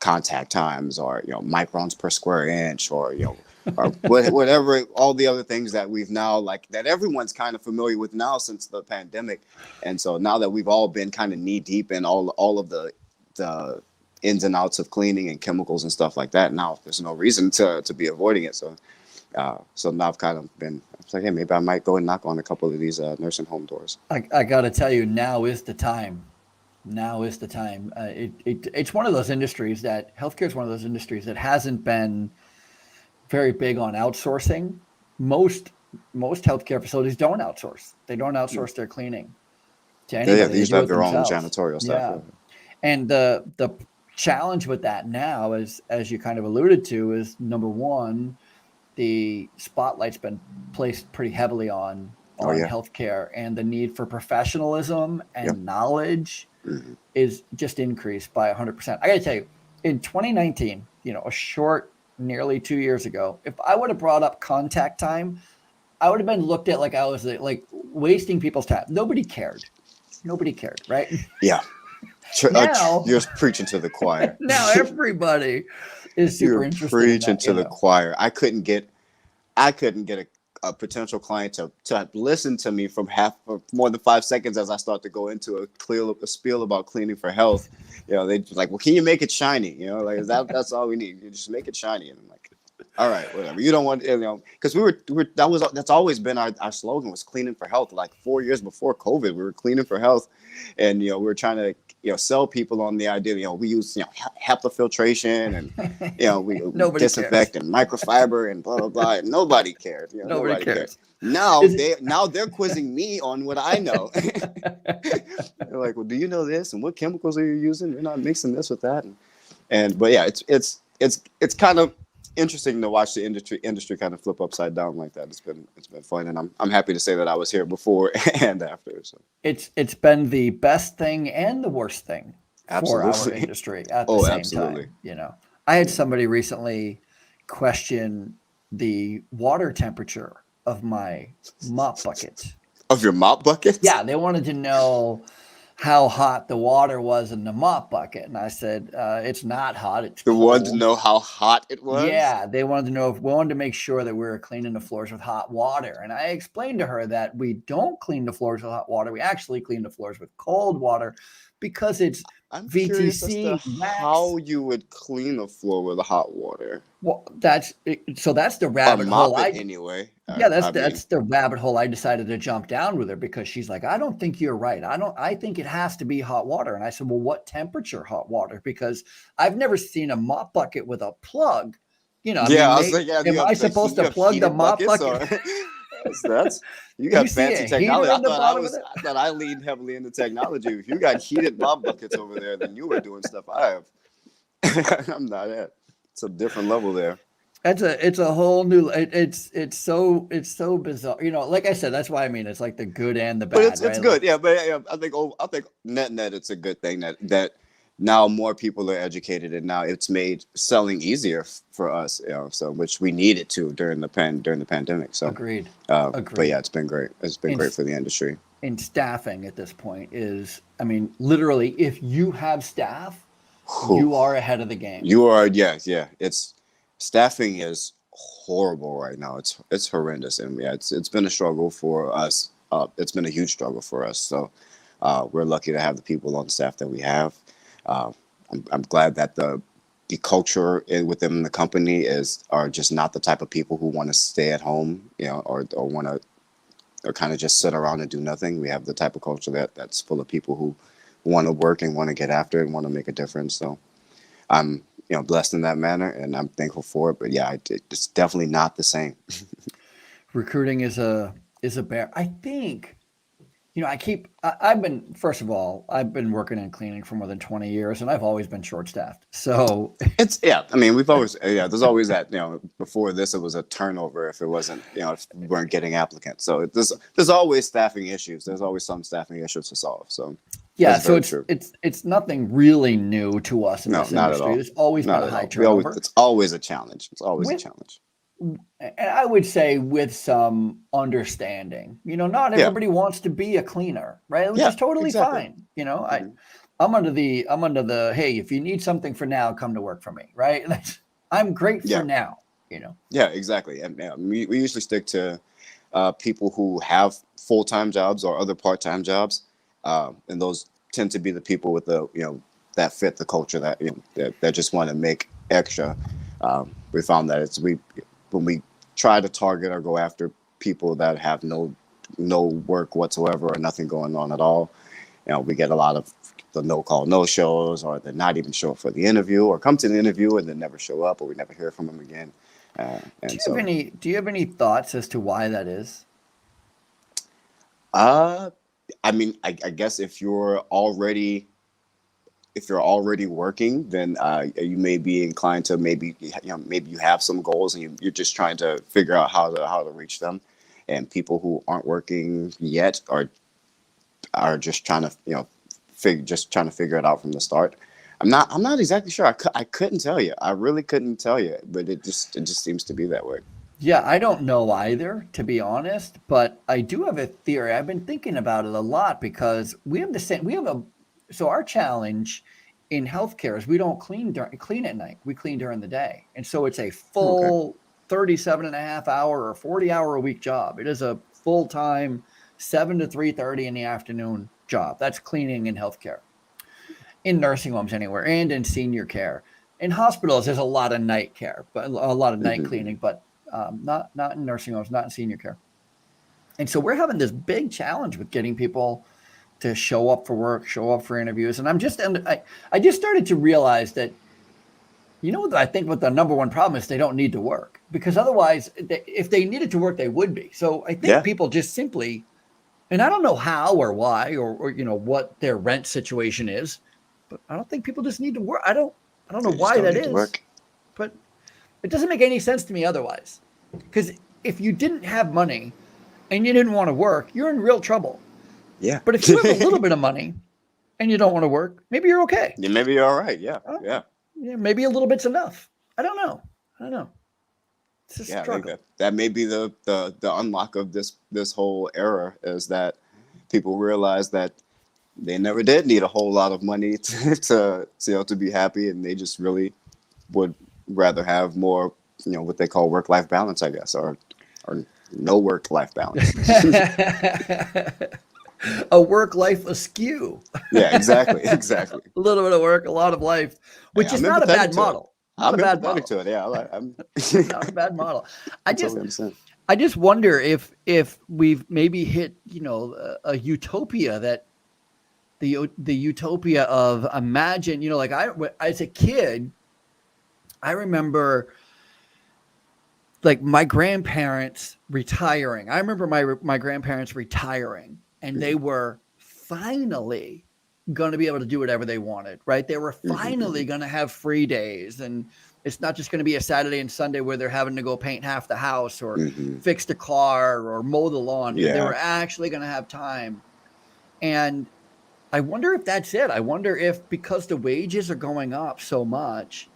Speaker 2: contact times or, microns per square inch or, or whatever, all the other things that we've now like that everyone's kind of familiar with now since the pandemic. And so now that we've all been kind of knee deep in all of the ins and outs of cleaning and chemicals and stuff like that, now there's no reason to be avoiding it. So now I've kind of been, I was like, hey, maybe I might go and knock on a couple of these nursing home doors.
Speaker 1: I got to tell you, now is the time. Now is the time. It's one of those industries that healthcare is one of those industries that hasn't been very big on outsourcing. Most healthcare facilities don't outsource. They don't outsource their cleaning to anybody.
Speaker 2: Yeah, they used to have their own janitorial staff.
Speaker 1: Yeah. And the challenge with that now is, as you kind of alluded to, is number one, the spotlight's been placed pretty heavily on healthcare, and the need for professionalism and knowledge is just increased by 100%. I got to tell you, in 2019, a short, nearly 2 years ago, if I would have brought up contact time, I would have been looked at like I was like wasting people's time. Nobody cared, right?
Speaker 2: Yeah.
Speaker 1: Now,
Speaker 2: you're preaching to the choir.
Speaker 1: Now everybody is super interested.
Speaker 2: Preaching to the choir. I couldn't get a potential client to listen to me from more than 5 seconds as I start to go into a spiel about cleaning for health. They like, well, can you make it shiny? Like that's all we need. You just make it shiny. And I'm like, all right, whatever. You don't want, because that's always been our slogan, was cleaning for health. Like 4 years before COVID, we were cleaning for health, and we were trying to sell people on the idea. We use HEPA filtration, and we disinfect cares. And microfiber and blah blah blah. And nobody cared. Nobody cares. Now they're quizzing me on what I know. They're like, well, do you know this? And what chemicals are you using? You're not mixing this with that. But yeah, it's kind of interesting to watch the industry kind of flip upside down like that. It's been fun, and I'm happy to say that I was here before and after. So it's
Speaker 1: been the best thing and the worst thing for our industry at the same time. I had somebody recently question the water temperature of my mop bucket.
Speaker 2: Of your mop bucket?
Speaker 1: Yeah, they wanted to know how hot the water was in the mop bucket, and I said it's not hot. It's cold.
Speaker 2: They wanted to know how hot it was.
Speaker 1: Yeah, they wanted to know if we wanted to make sure that we were cleaning the floors with hot water, and I explained to her that we don't clean the floors with hot water. We actually clean the floors with cold water because it's VTC.
Speaker 2: As to how you would clean the floor with hot water?
Speaker 1: Well, that's the rabbit hole.
Speaker 2: Anyway.
Speaker 1: That's the rabbit hole I decided to jump down with her, because she's like, I don't think you're right. I think it has to be hot water. And I said, well, what temperature hot water? Because I've never seen a mop bucket with a plug.
Speaker 2: I was like,
Speaker 1: am I supposed to plug the mop bucket?
Speaker 2: You got fancy technology. I thought I leaned heavily into technology. If you got heated mop buckets over there, then you were doing stuff I have. I'm not at. It's a different level there.
Speaker 1: It's a whole new. It's so bizarre. Like I said, that's why it's like the good and the bad.
Speaker 2: But it's good, yeah. But I think net it's a good thing that now more people are educated, and now it's made selling easier for us. So which we needed to during the pandemic. So
Speaker 1: agreed.
Speaker 2: But yeah, it's been great. It's been great for the industry.
Speaker 1: And staffing at this point is, literally, if you have staff, you are ahead of the game.
Speaker 2: You are, yeah. Staffing is horrible right now. It's horrendous, and yeah, it's been a struggle for us. It's been a huge struggle for us. So we're lucky to have the people on staff that we have. I'm glad that the culture within the company are just not the type of people who want to stay at home, or want to, or kind of just sit around and do nothing. We have the type of culture that's full of people who want to work and want to get after it and want to make a difference. So I'm blessed in that manner, and I'm thankful for it. But yeah, it's definitely not the same.
Speaker 1: Recruiting is a bear. I think, I've been working in cleaning for more than 20 years, and I've always been short-staffed. So
Speaker 2: we've always, there's always that, before this, it was a turnover if it wasn't, if we weren't getting applicants. So there's always staffing issues. There's always some staffing issues to solve. So
Speaker 1: yeah, so it's nothing really new to us in this industry. There's always been a high turnover.
Speaker 2: It's always a challenge. It's always a challenge.
Speaker 1: And I would say with some understanding, not everybody wants to be a cleaner, right? Which is totally fine. I'm under the, hey, if you need something for now, come to work for me, right? I'm great for now. you know.
Speaker 2: Yeah, exactly. And we usually stick to people who have full-time jobs or other part-time jobs, and those tend to be the people with the that fit the culture, that that just want to make extra. We found that when we try to target or go after people that have no work whatsoever or nothing going on at all, we get a lot of the no call, no shows, or they're not even show up for the interview, or come to the interview and then never show up, or we never hear from them again. And so,
Speaker 1: Do you have any thoughts as to why that is?
Speaker 2: I mean, I guess if you're already working, then you may be inclined to maybe you have some goals and you're just trying to figure out how to reach them. And people who aren't working yet are just trying to figure it out from the start. I'm not exactly sure. I couldn't tell you. I really couldn't tell you, but it just seems to be that way.
Speaker 1: Yeah, I don't know either, to be honest, but I do have a theory. I've been thinking about it a lot because so our challenge in healthcare is we don't clean at night. We clean during the day. And so it's a
Speaker 2: Okay.
Speaker 1: full 37 and a half hour or 40-hour a week job. It is a full-time 7 to 3:30 in the afternoon job. That's cleaning in healthcare, in nursing homes anywhere, and in senior care. In hospitals, there's a lot of night care, but a lot of night
Speaker 2: Hmm.
Speaker 1: cleaning, but not in nursing homes, not in senior care. And so we're having this big challenge with getting people to show up for work, show up for interviews. And I just started to realize that, what I think what the number one problem is, they don't need to work, because otherwise, if they needed to work, they would be. So I think
Speaker 2: Yeah.
Speaker 1: people just simply, and I don't know how or why or what their rent situation is, but I don't think people just need to work. I don't know
Speaker 2: They just
Speaker 1: why
Speaker 2: don't
Speaker 1: that
Speaker 2: need to
Speaker 1: is,
Speaker 2: work.
Speaker 1: but it doesn't make any sense to me otherwise. Because if you didn't have money and you didn't want to work, you're in real trouble.
Speaker 2: Yeah.
Speaker 1: But if you have a little bit of money and you don't want to work, maybe you're okay.
Speaker 2: Yeah, maybe you're all right. Yeah. Yeah.
Speaker 1: Yeah, maybe a little bit's enough. I don't know. I don't know. It's a
Speaker 2: Yeah, I think
Speaker 1: struggle.
Speaker 2: that may be the unlock of this whole era, is that people realize that they never did need a whole lot of money to be happy, and they just really would rather have more, what they call work-life balance, I guess, or no work-life balance.
Speaker 1: A work life askew.
Speaker 2: Yeah, exactly, exactly.
Speaker 1: A little bit of work, a lot of life,
Speaker 2: Hey,
Speaker 1: which
Speaker 2: I'm
Speaker 1: is not a
Speaker 2: empathetic
Speaker 1: bad
Speaker 2: to it.
Speaker 1: model. Not
Speaker 2: I'm
Speaker 1: a bad
Speaker 2: empathetic
Speaker 1: model.
Speaker 2: to it. Yeah, I'm.
Speaker 1: Not a bad model. I
Speaker 2: I
Speaker 1: just
Speaker 2: totally understand.
Speaker 1: I just wonder if we've maybe hit, a utopia, that the utopia of, imagine, like as a kid, I remember like my grandparents retiring. I remember my grandparents retiring, and they
Speaker 2: Hmm.
Speaker 1: were finally going to be able to do whatever they wanted, right? They were finally
Speaker 2: Hmm.
Speaker 1: going to have free days, and it's not just going to be a Saturday and Sunday where they're having to go paint half the house or
Speaker 2: Hmm.
Speaker 1: fix the car or mow the lawn. They
Speaker 2: Yeah.
Speaker 1: were actually going to have time. And I wonder if that's it. I wonder if, because the wages are going up so much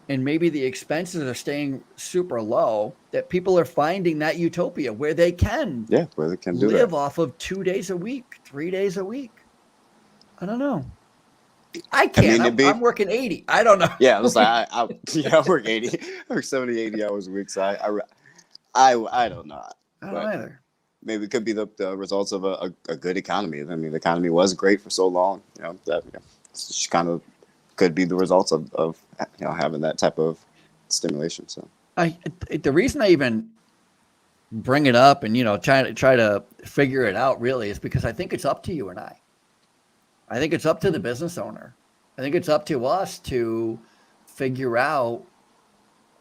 Speaker 1: and maybe the expenses are staying super low, that people are finding that utopia where they can
Speaker 2: Yeah. Well, they can do that.
Speaker 1: live off of 2 days a week, 3 days a week. I don't know. I
Speaker 2: I
Speaker 1: can't.
Speaker 2: mean, it'd
Speaker 1: I'm
Speaker 2: be.
Speaker 1: working 80. I don't know.
Speaker 2: Yeah, I was like, yeah, I work 80, I work 70, 80 hours a week. So I don't know,
Speaker 1: I don't
Speaker 2: but
Speaker 1: either.
Speaker 2: maybe it could be the results of a good economy. I mean, the economy was great for so long, that it's just kind of could be the results of having that type of stimulation. So
Speaker 1: I the reason I even bring it up and try to figure it out really is because I think it's up to you and I. I think it's up to the business owner. I think it's up to us to figure out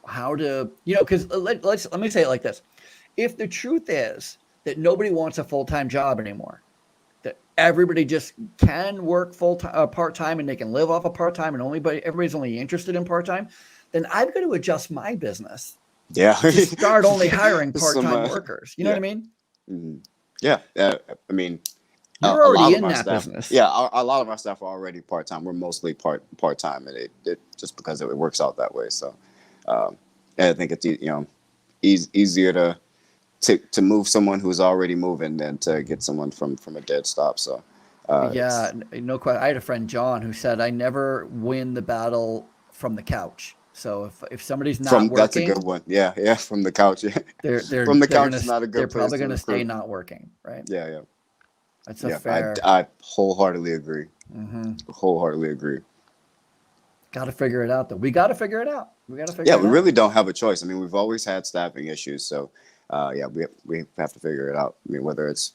Speaker 1: how to, because let me say it like this. If the truth is that nobody wants a full-time job anymore, that everybody just can work full-time, part-time, and they can live off of part-time, and everybody's only interested in part-time, then I've got to adjust my business
Speaker 2: yeah,
Speaker 1: to start only hiring
Speaker 2: some
Speaker 1: part-time workers. You know what
Speaker 2: yeah.
Speaker 1: I mean?
Speaker 2: Hmm. Yeah. I mean,
Speaker 1: You're
Speaker 2: a
Speaker 1: already
Speaker 2: lot of
Speaker 1: in
Speaker 2: our
Speaker 1: that
Speaker 2: staff,
Speaker 1: business.
Speaker 2: yeah, a lot of our staff are already part time. We're mostly part time, and it just because it works out that way. So, um, I think it's easier to move someone who's already moving than to get someone from a dead stop. So,
Speaker 1: Yeah,
Speaker 2: it's
Speaker 1: no question. I had a friend, John, who said, I never win the battle from the couch. So if somebody's not
Speaker 2: That's a
Speaker 1: working,
Speaker 2: good one. Yeah, from the couch. Yeah.
Speaker 1: they're
Speaker 2: From the
Speaker 1: they're
Speaker 2: couch
Speaker 1: gonna
Speaker 2: is not a
Speaker 1: they're
Speaker 2: good place
Speaker 1: probably
Speaker 2: to
Speaker 1: gonna stay
Speaker 2: recruit.
Speaker 1: not working, right?
Speaker 2: Yeah.
Speaker 1: That's a
Speaker 2: Yeah,
Speaker 1: fair.
Speaker 2: I wholeheartedly agree.
Speaker 1: Mm-hmm.
Speaker 2: Wholeheartedly agree.
Speaker 1: Got to figure it out, though. We got to figure it out. We got to
Speaker 2: Yeah,
Speaker 1: figure it
Speaker 2: we
Speaker 1: out.
Speaker 2: really don't have a choice. I mean, we've always had staffing issues, so yeah, we have to figure it out. I mean, whether it's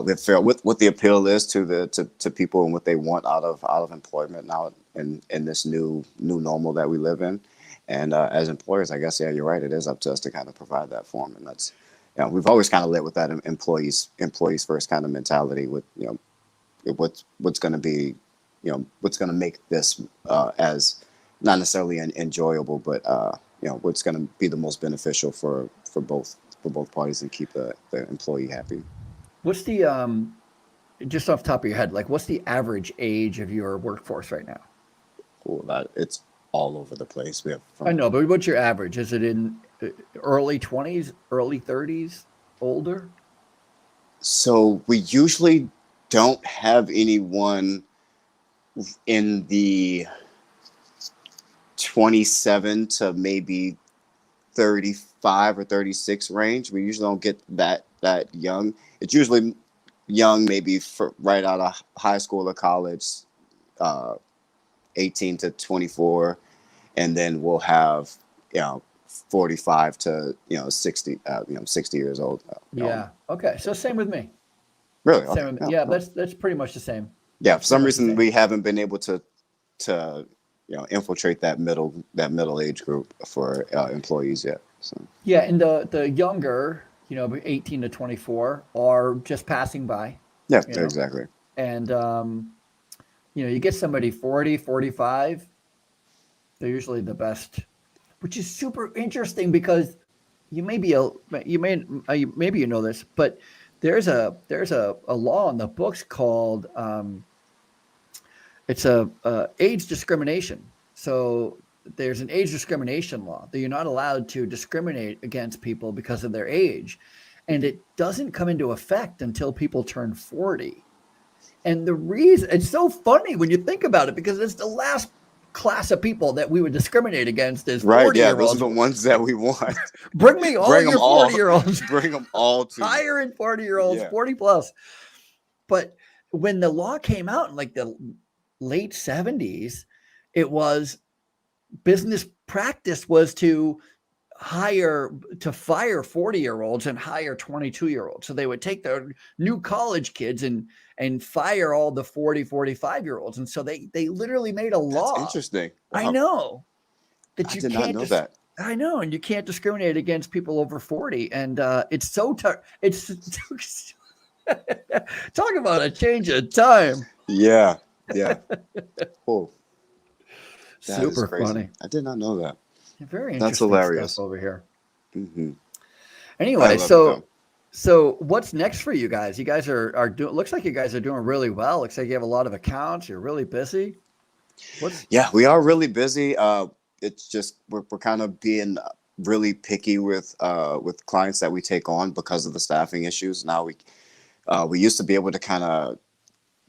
Speaker 2: we have to figure out what the appeal is to people and what they want out of employment now in this new normal that we live in. And as employers, I guess, yeah, you're right. It is up to us to kind of provide that for them, and that's, we've always kind of led with that employees first kind of mentality. With what's going to be, what's going to make this as not necessarily enjoyable, but what's going to be the most beneficial for both parties and keep the employee happy.
Speaker 1: What's the just off the top of your head, like what's the average age of your workforce right now?
Speaker 2: Cool. That it's all over the place. We have
Speaker 1: I
Speaker 2: from
Speaker 1: know, but what's your average? Is it in early 20s, early 30s, older?
Speaker 2: So we usually don't have anyone in the 27 to maybe 35 or 36 range. We usually don't get that young. It's usually young, maybe for right out of high school or college, uh, 18 to 24, and then we'll have 45 to 60 60 years old.
Speaker 1: Yeah. Okay. So same with me.
Speaker 2: Really? Okay.
Speaker 1: Same.
Speaker 2: Yeah.
Speaker 1: Yeah. That's pretty much the same.
Speaker 2: Yeah.
Speaker 1: That's
Speaker 2: For some
Speaker 1: pretty much the
Speaker 2: reason,
Speaker 1: same.
Speaker 2: we haven't been able to infiltrate that middle age group for employees yet. So
Speaker 1: Yeah, and the younger, 18 to 24 are just passing by,
Speaker 2: yeah,
Speaker 1: you know.
Speaker 2: exactly.
Speaker 1: And you get somebody 40, 45, they're usually the best, which is super interesting because you may be a you may maybe you know this, but there's a law in the books called it's a age discrimination. So there's an age discrimination law that you're not allowed to discriminate against people because of their age, and it doesn't come into effect until people turn 40. And the reason it's so funny when you think about it, because it's the last class of people that we would discriminate against is
Speaker 2: Right.
Speaker 1: 40
Speaker 2: Yeah.
Speaker 1: year
Speaker 2: Those are
Speaker 1: olds.
Speaker 2: the ones that we want.
Speaker 1: Bring me all
Speaker 2: Bring them
Speaker 1: your
Speaker 2: all.
Speaker 1: 40-year-olds.
Speaker 2: Bring them all to me.
Speaker 1: Hiring 40-year-olds,
Speaker 2: Yeah.
Speaker 1: 40 plus. But when the law came out in like the late 70s, it was business practice was to fire 40-year-olds and hire 22-year-olds. So they would take their new college kids and fire all the 40, 45-year-olds. And so they literally made a law.
Speaker 2: That's interesting. Wow.
Speaker 1: I know that
Speaker 2: I
Speaker 1: you
Speaker 2: did
Speaker 1: can't
Speaker 2: not know that.
Speaker 1: I know, and you can't discriminate against people over 40. And it's so it's talk about a change of time.
Speaker 2: Yeah. Oh, that is
Speaker 1: Super
Speaker 2: crazy.
Speaker 1: Funny.
Speaker 2: I did not know that.
Speaker 1: Very interesting
Speaker 2: That's hilarious
Speaker 1: stuff over here.
Speaker 2: Mm-hmm.
Speaker 1: Anyway, so what's next for you guys? You guys are doing. Looks like you guys are doing really well. Looks like you have a lot of accounts. You're really busy.
Speaker 2: Yeah, we are really busy. It's just we're kind of being really picky with clients that we take on because of the staffing issues. Now we used to be able to kind of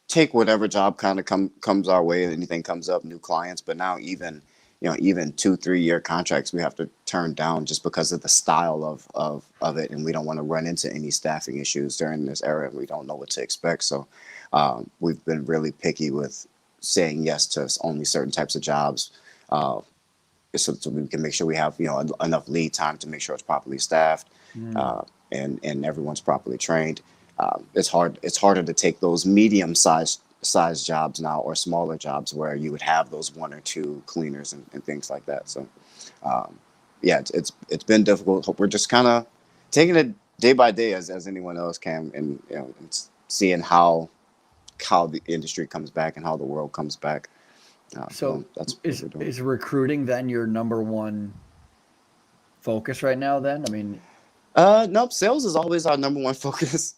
Speaker 2: take whatever job kind of comes our way, and anything comes up, new clients. But now even 2-3 year contracts we have to turn down just because of the style of it, and we don't want to run into any staffing issues during this era. We don't know what to expect, so we've been really picky with saying yes to only certain types of jobs, so we can make sure we have enough lead time to make sure it's properly staffed, and everyone's properly trained. It's harder to take those medium-sized jobs now, or smaller jobs where you would have those 1 or 2 cleaners and things like that. So yeah, it's been difficult. We're just kind of taking it day by day as anyone else can, and and seeing how the industry comes back and how the world comes back.
Speaker 1: So
Speaker 2: that's what we're doing.
Speaker 1: is recruiting then your number one focus right now then? I mean,
Speaker 2: nope. Sales is always our number one focus.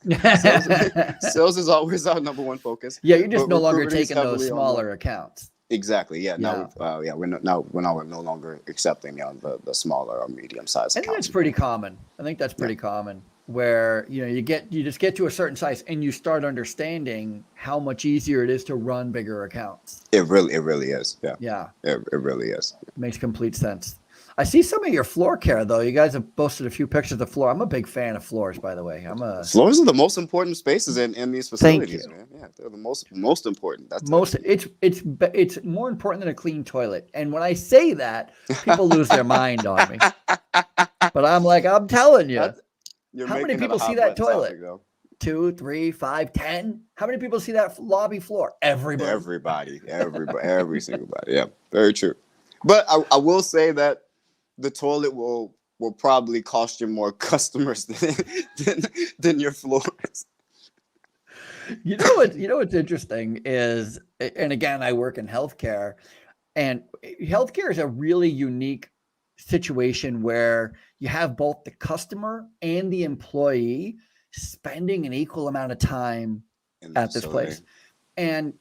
Speaker 2: Sales is always our number one focus.
Speaker 1: Yeah, you're just
Speaker 2: But
Speaker 1: no longer
Speaker 2: recruiting is
Speaker 1: taking those
Speaker 2: heavily on
Speaker 1: smaller accounts.
Speaker 2: Exactly. Yeah.
Speaker 1: Yeah.
Speaker 2: Now we're no longer accepting the smaller or medium sized
Speaker 1: I think
Speaker 2: accounts.
Speaker 1: that's pretty common. I think that's pretty common. where you just get to a certain size and you start understanding how much easier it is to run bigger accounts.
Speaker 2: It really is. Yeah.
Speaker 1: Yeah.
Speaker 2: It really is.
Speaker 1: Makes complete sense. I see some of your floor care though. You guys have posted a few pictures of the floor. I'm a big fan of floors, by the way.
Speaker 2: Floors are the most important spaces in these facilities, man. Yeah, they're the most important.
Speaker 1: It's more important than a clean toilet. And when I say that, people lose their mind on me. But I'm telling you. How many people see that toilet? 2, 3, 5, 10? How many people see that lobby floor?
Speaker 2: Everybody, every single body. Yeah, very true. But I will say that the toilet will probably cost you more customers than your floors.
Speaker 1: You know what's interesting is, and again, I work in healthcare, and healthcare is a really unique situation where you have both the customer and the employee spending an equal amount of time at this place. And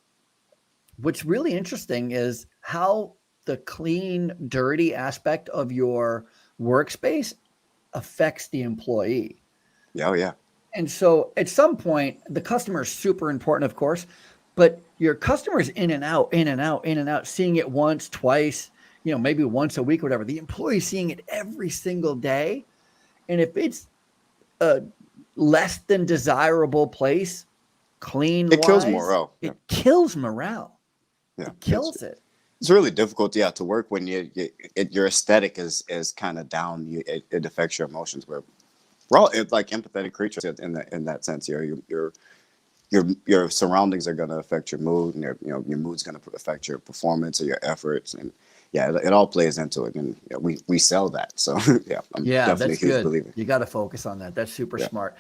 Speaker 1: what's really interesting is how the clean, dirty aspect of your workspace affects the employee.
Speaker 2: Oh, yeah.
Speaker 1: And so at some point, the customer is super important, of course, but your customer's in and out, seeing it once, twice, maybe once a week, whatever. The employee's seeing it every single day. And if it's a less than desirable place, it
Speaker 2: kills morale.
Speaker 1: It kills morale.
Speaker 2: Yeah,
Speaker 1: it kills it.
Speaker 2: It's really difficult, to work when your aesthetic is kind of down. It affects your emotions. We're all like empathetic creatures in that sense. Your surroundings are going to affect your mood, and your mood's going to affect your performance or your efforts, and it all plays into it. And we sell that, so I'm definitely a huge believer.
Speaker 1: You got to focus on that. That's super smart.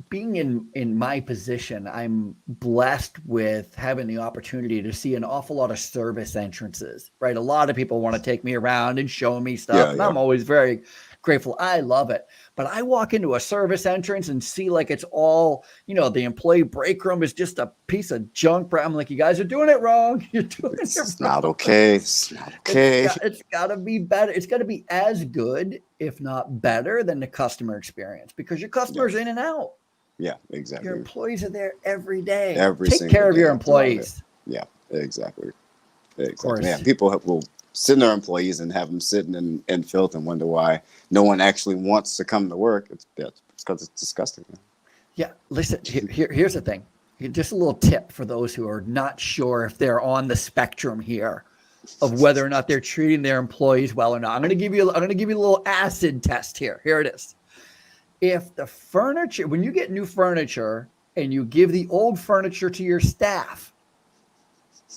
Speaker 1: Being in my position, I'm blessed with having the opportunity to see an awful lot of service entrances, right? A lot of people want to take me around and show me stuff. And I'm always very grateful. I love it. But I walk into a service entrance and see like it's all, the employee break room is just a piece of junk. I'm like, you guys are doing it wrong. You're doing it wrong.
Speaker 2: It's not okay. It's not okay.
Speaker 1: It's got to be better. It's got to be as good, if not better, than the customer experience, because your customer's in and out.
Speaker 2: Yeah, exactly.
Speaker 1: Your employees are there every day.
Speaker 2: Take
Speaker 1: care of your employees.
Speaker 2: Yeah, exactly. Of course. Yeah, people will send their employees and have them sitting in filth and wonder why no one actually wants to come to work. It's because it's disgusting.
Speaker 1: Yeah, listen, here's the thing. Just a little tip for those who are not sure if they're on the spectrum here of whether or not they're treating their employees well or not. I'm going to give you a little acid test here. Here it is. If the furniture, when you get new furniture and you give the old furniture to your staff,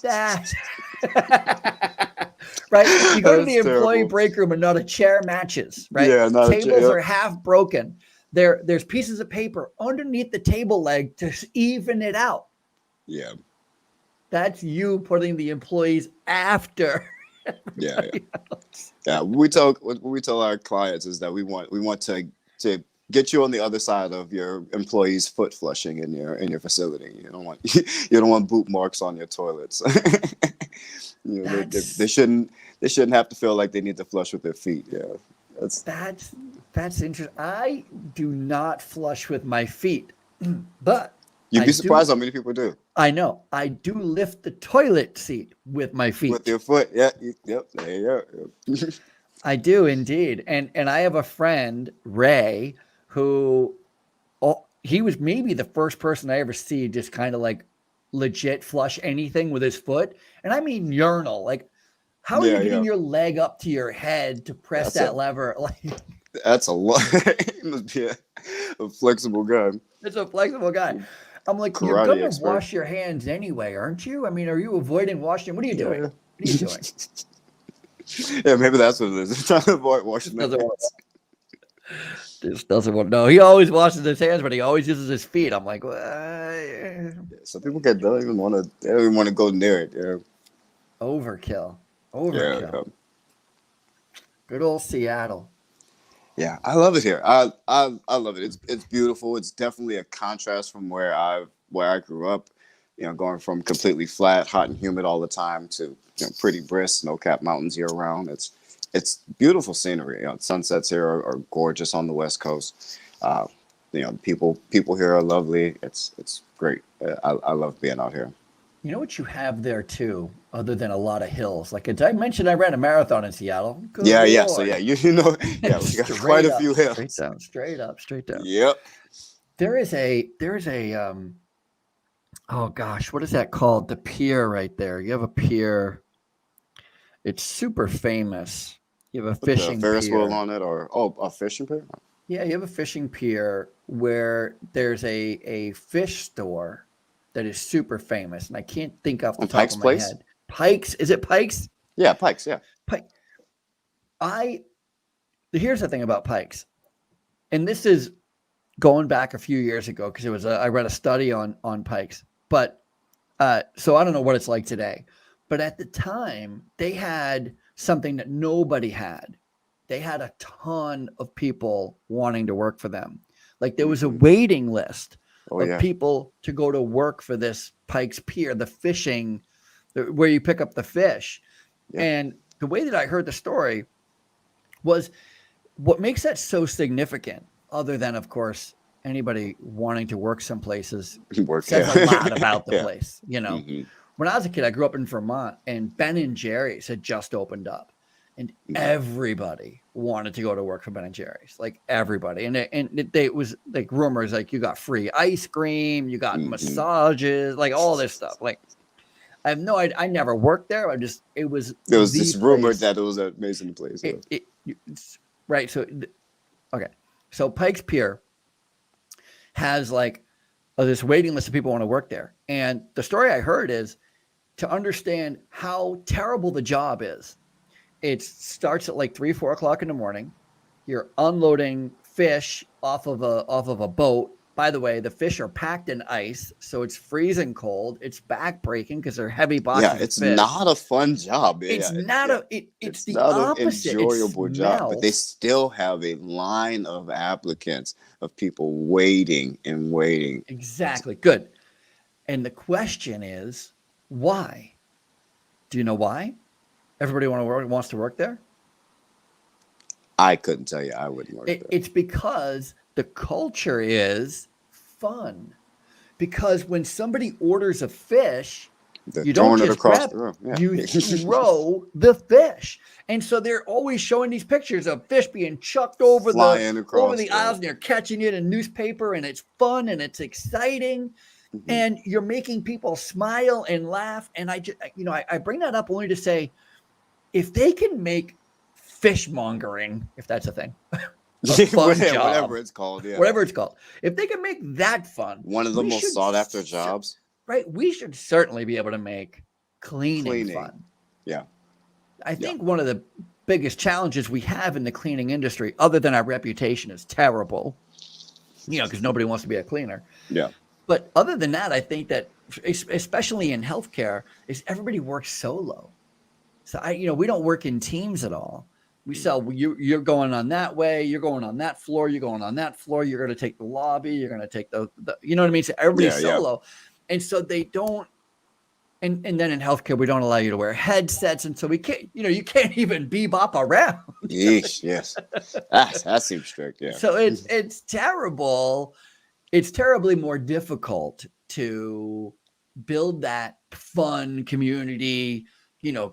Speaker 1: right? You go to the employee break room and not a chair matches, right?
Speaker 2: Yeah,
Speaker 1: tables are half broken. There's pieces of paper underneath the table leg to even it out.
Speaker 2: Yeah.
Speaker 1: That's you putting the employees after.
Speaker 2: Yeah. What we tell our clients is that we want to get you on the other side of your employees' foot flushing in your facility. You don't want boot marks on your toilets. They shouldn't have to feel like they need to flush with their feet. Yeah,
Speaker 1: that's interesting. I do not flush with my feet, but
Speaker 2: you'd be surprised how many people do.
Speaker 1: I know. I do lift the toilet seat with my feet.
Speaker 2: With your foot, yeah. Yep. There you go.
Speaker 1: I do indeed, and I have a friend, Ray, who he was maybe the first person I ever see just kind of like legit flush anything with his foot. And I mean urinal. Like, how are you getting your leg up to your head to press that lever? Like,
Speaker 2: that's a lot. He must be a flexible guy.
Speaker 1: It's a flexible guy. I'm like,
Speaker 2: Karate
Speaker 1: you're gonna
Speaker 2: expert.
Speaker 1: wash your hands anyway, aren't you? I mean, are you avoiding washing? What are you doing? What are you doing?
Speaker 2: Yeah, maybe that's what it is. They're trying to avoid washing their hands.
Speaker 1: Just doesn't want. No, he always washes his hands, but he always uses his feet. I'm like,
Speaker 2: some people don't even want to go near it. Yeah.
Speaker 1: Overkill.
Speaker 2: Yeah.
Speaker 1: Good old Seattle.
Speaker 2: Yeah, I love it here. I love it. It's beautiful. It's definitely a contrast from where I grew up. Going from completely flat, hot and humid all the time to pretty brisk, snow-capped mountains year round. It's beautiful scenery. Sunsets here are gorgeous on the West Coast. Uh, people here are lovely. It's great. I love being out here.
Speaker 1: You know what you have there too, other than a lot of hills? Like I mentioned, I ran a marathon in Seattle. Good
Speaker 2: Yeah. So
Speaker 1: Lord.
Speaker 2: yeah, you know, yeah, we got quite a few hills.
Speaker 1: Straight down, straight up, straight down.
Speaker 2: Yep.
Speaker 1: There is a oh gosh, what is that called? The pier right there. You have a pier. It's super famous. You have a
Speaker 2: With the
Speaker 1: fishing
Speaker 2: Ferris
Speaker 1: pier.
Speaker 2: wheel on it, or a fishing pier.
Speaker 1: Yeah, you have a fishing pier where there's a fish store that is super famous, and I can't think off the
Speaker 2: On
Speaker 1: top
Speaker 2: Pike's
Speaker 1: of my
Speaker 2: Place?
Speaker 1: head. Pike's? Is it Pike's?
Speaker 2: Yeah, Pikes. Yeah.
Speaker 1: Pike. Here's the thing about Pike's, and this is going back a few years ago because it was I read a study on Pike's, but so I don't know what it's like today, but at the time they had something that nobody had. They had a ton of people wanting to work for them. Like there was a waiting list of people to go to work for this Pike's Pier, the fishing, where you pick up the fish. Yeah. And the way that I heard the story was what makes that so significant, other than, of course, anybody wanting to work some places, says a lot about the place. You know, when I was a kid, I grew up in Vermont, and Ben and Jerry's had just opened up. And everybody wanted to go to work for Ben and Jerry's, like everybody. And it was like rumors, like you got free ice cream, you got massages, like all this stuff. Like I have no idea. I never worked there. It was
Speaker 2: this rumor that it was an amazing place.
Speaker 1: Right. So, okay. So Pike's Pier has like this waiting list of people who want to work there. And the story I heard is to understand how terrible the job is. It starts at like 3-4 o'clock in the morning. You're unloading fish off of a boat. By the way, the fish are packed in ice, so it's freezing cold. It's backbreaking because they're heavy boxes.
Speaker 2: Yeah, it's not a fun job.
Speaker 1: It's it's the
Speaker 2: not
Speaker 1: opposite.
Speaker 2: An enjoyable job, but they still have a line of applicants of people waiting and waiting.
Speaker 1: Exactly. Good. And the question is, why? Do you know why? Everybody wants to work there?
Speaker 2: I couldn't tell you. I wouldn't work there.
Speaker 1: It's because the culture is fun. Because when somebody orders a fish, you don't just grab the room. Yeah. You throw the fish. And so they're always showing these pictures of fish being chucked over the aisles, and they're catching it in newspaper, and it's fun and it's exciting. And you're making people smile and laugh. And I bring that up only to say, if they can make fishmongering, if that's a thing,
Speaker 2: whatever it's called,
Speaker 1: if they can make that fun,
Speaker 2: one of the most sought after jobs,
Speaker 1: right? We should certainly be able to make cleaning fun.
Speaker 2: Yeah,
Speaker 1: I think one of the biggest challenges we have in the cleaning industry, other than our reputation is terrible, because nobody wants to be a cleaner.
Speaker 2: Yeah.
Speaker 1: But other than that, I think that especially in healthcare, is everybody works solo. So we don't work in teams at all. We sell, you're going on that way, you're going on that floor, you're going on that floor, you're going to take the lobby, you're going to take the you know what I mean? So everybody's solo. Yeah. And so they don't, and then in healthcare, we don't allow you to wear headsets. And so we can't, you can't even bebop around.
Speaker 2: Yeesh, yes. That seems strict, yeah.
Speaker 1: So it's terrible. It's terribly more difficult to build that fun community,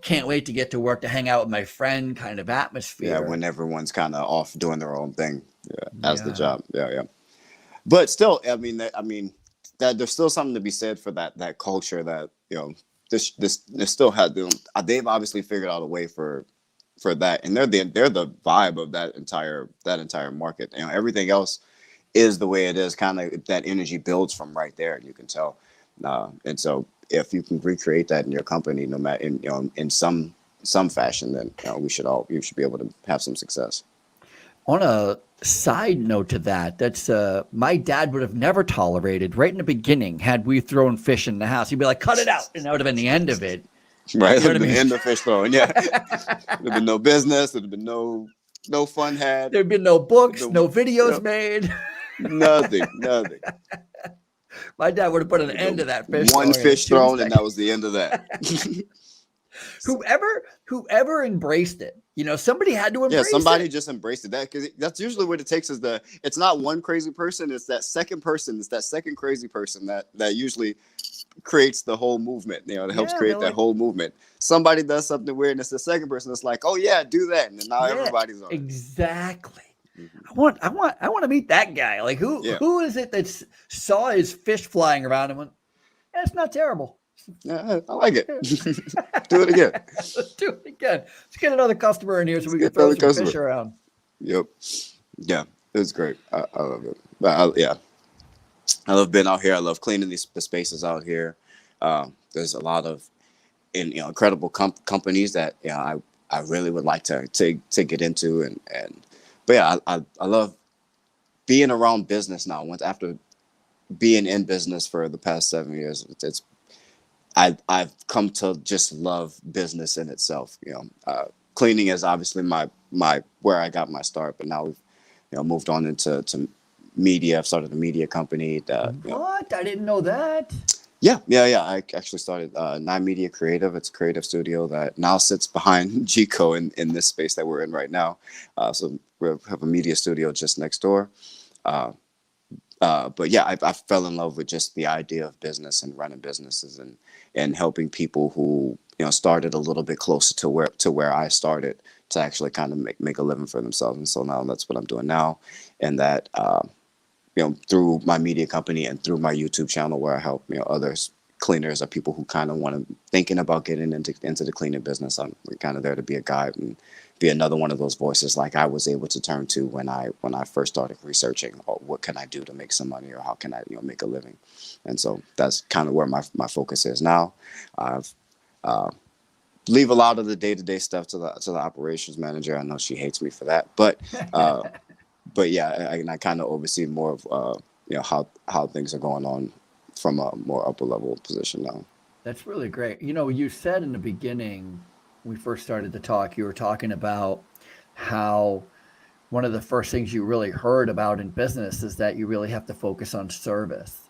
Speaker 1: can't wait to get to work to hang out with my friend kind of atmosphere.
Speaker 2: Yeah, when everyone's kind of off doing their own thing. Yeah, as the job. Yeah. But still, I mean that there's still something to be said for that culture that, this still had them. They've obviously figured out a way for that, and they're the vibe of that entire market. Everything else is the way it is. Kind of that energy builds from right there, and you can tell. And so, if you can recreate that in your company, no matter in some fashion, then you should be able to have some success.
Speaker 1: On a side note to that, that's my dad would have never tolerated right in the beginning had we thrown fish in the house. He'd be like, "Cut it out," and that would have been the end of it.
Speaker 2: Right, the end of fish throwing. Yeah, there'd been no business. There'd been no fun had.
Speaker 1: There'd been no books, no videos made.
Speaker 2: Nothing.
Speaker 1: My dad would have put an end to that fish.
Speaker 2: One fish thrown, and that was the end of that.
Speaker 1: Whoever embraced it, somebody had to
Speaker 2: Yeah,
Speaker 1: embrace
Speaker 2: somebody
Speaker 1: it.
Speaker 2: just embraced it. That, because that's usually what it takes is it's not one crazy person, it's that second person, it's that second crazy person that usually creates the whole movement, that helps
Speaker 1: Yeah, they're
Speaker 2: create that
Speaker 1: like,
Speaker 2: whole movement. Somebody does something weird and it's the second person that's like, oh yeah, do that. And then now
Speaker 1: yeah,
Speaker 2: everybody's on it.
Speaker 1: exactly.
Speaker 2: Mhm.
Speaker 1: I want to meet that guy. Like,
Speaker 2: Yeah.
Speaker 1: who is it that saw his fish flying around and went, "That's not terrible.
Speaker 2: Yeah, I like it. Do it again.
Speaker 1: Let's do it again. Let's get another customer in here so
Speaker 2: Let's
Speaker 1: we can
Speaker 2: get
Speaker 1: throw
Speaker 2: another
Speaker 1: some
Speaker 2: customer.
Speaker 1: fish around."
Speaker 2: Yep. Yeah, it was great. I love it. But yeah, I love being out here. I love cleaning the spaces out here. There's a lot of incredible companies that I really would like to get into and but yeah, I love being around business now. Once after being in business for the past 7 years, I've come to just love business in itself. Cleaning is obviously my where I got my start, but now we've moved on into media. I've started a media company that
Speaker 1: What? I didn't know that.
Speaker 2: yeah. I actually started Nine Media Creative. It's a creative studio that now sits behind GCO in this space that we're in right now. So we have a media studio just next door. Uh, but yeah, I fell in love with just the idea of business and running businesses and helping people who started a little bit closer to where I started to actually kind of make a living for themselves. And so now that's what I'm doing now, and that through my media company and through my YouTube channel where I help others cleaners or people who kind of want to thinking about getting into the cleaning business. I'm kind of there to be a guide and be another one of those voices like I was able to turn to when I first started researching, what can I do to make some money or how can I make a living. And so that's kind of where my focus is now. I've leave a lot of the day-to-day stuff to the operations manager. I know she hates me for that, but yeah, I kind of oversee more of how things are going on from a more upper level position now.
Speaker 1: That's really great. You said in the beginning, when we first started to talk, you were talking about how one of the first things you really heard about in business is that you really have to focus on service,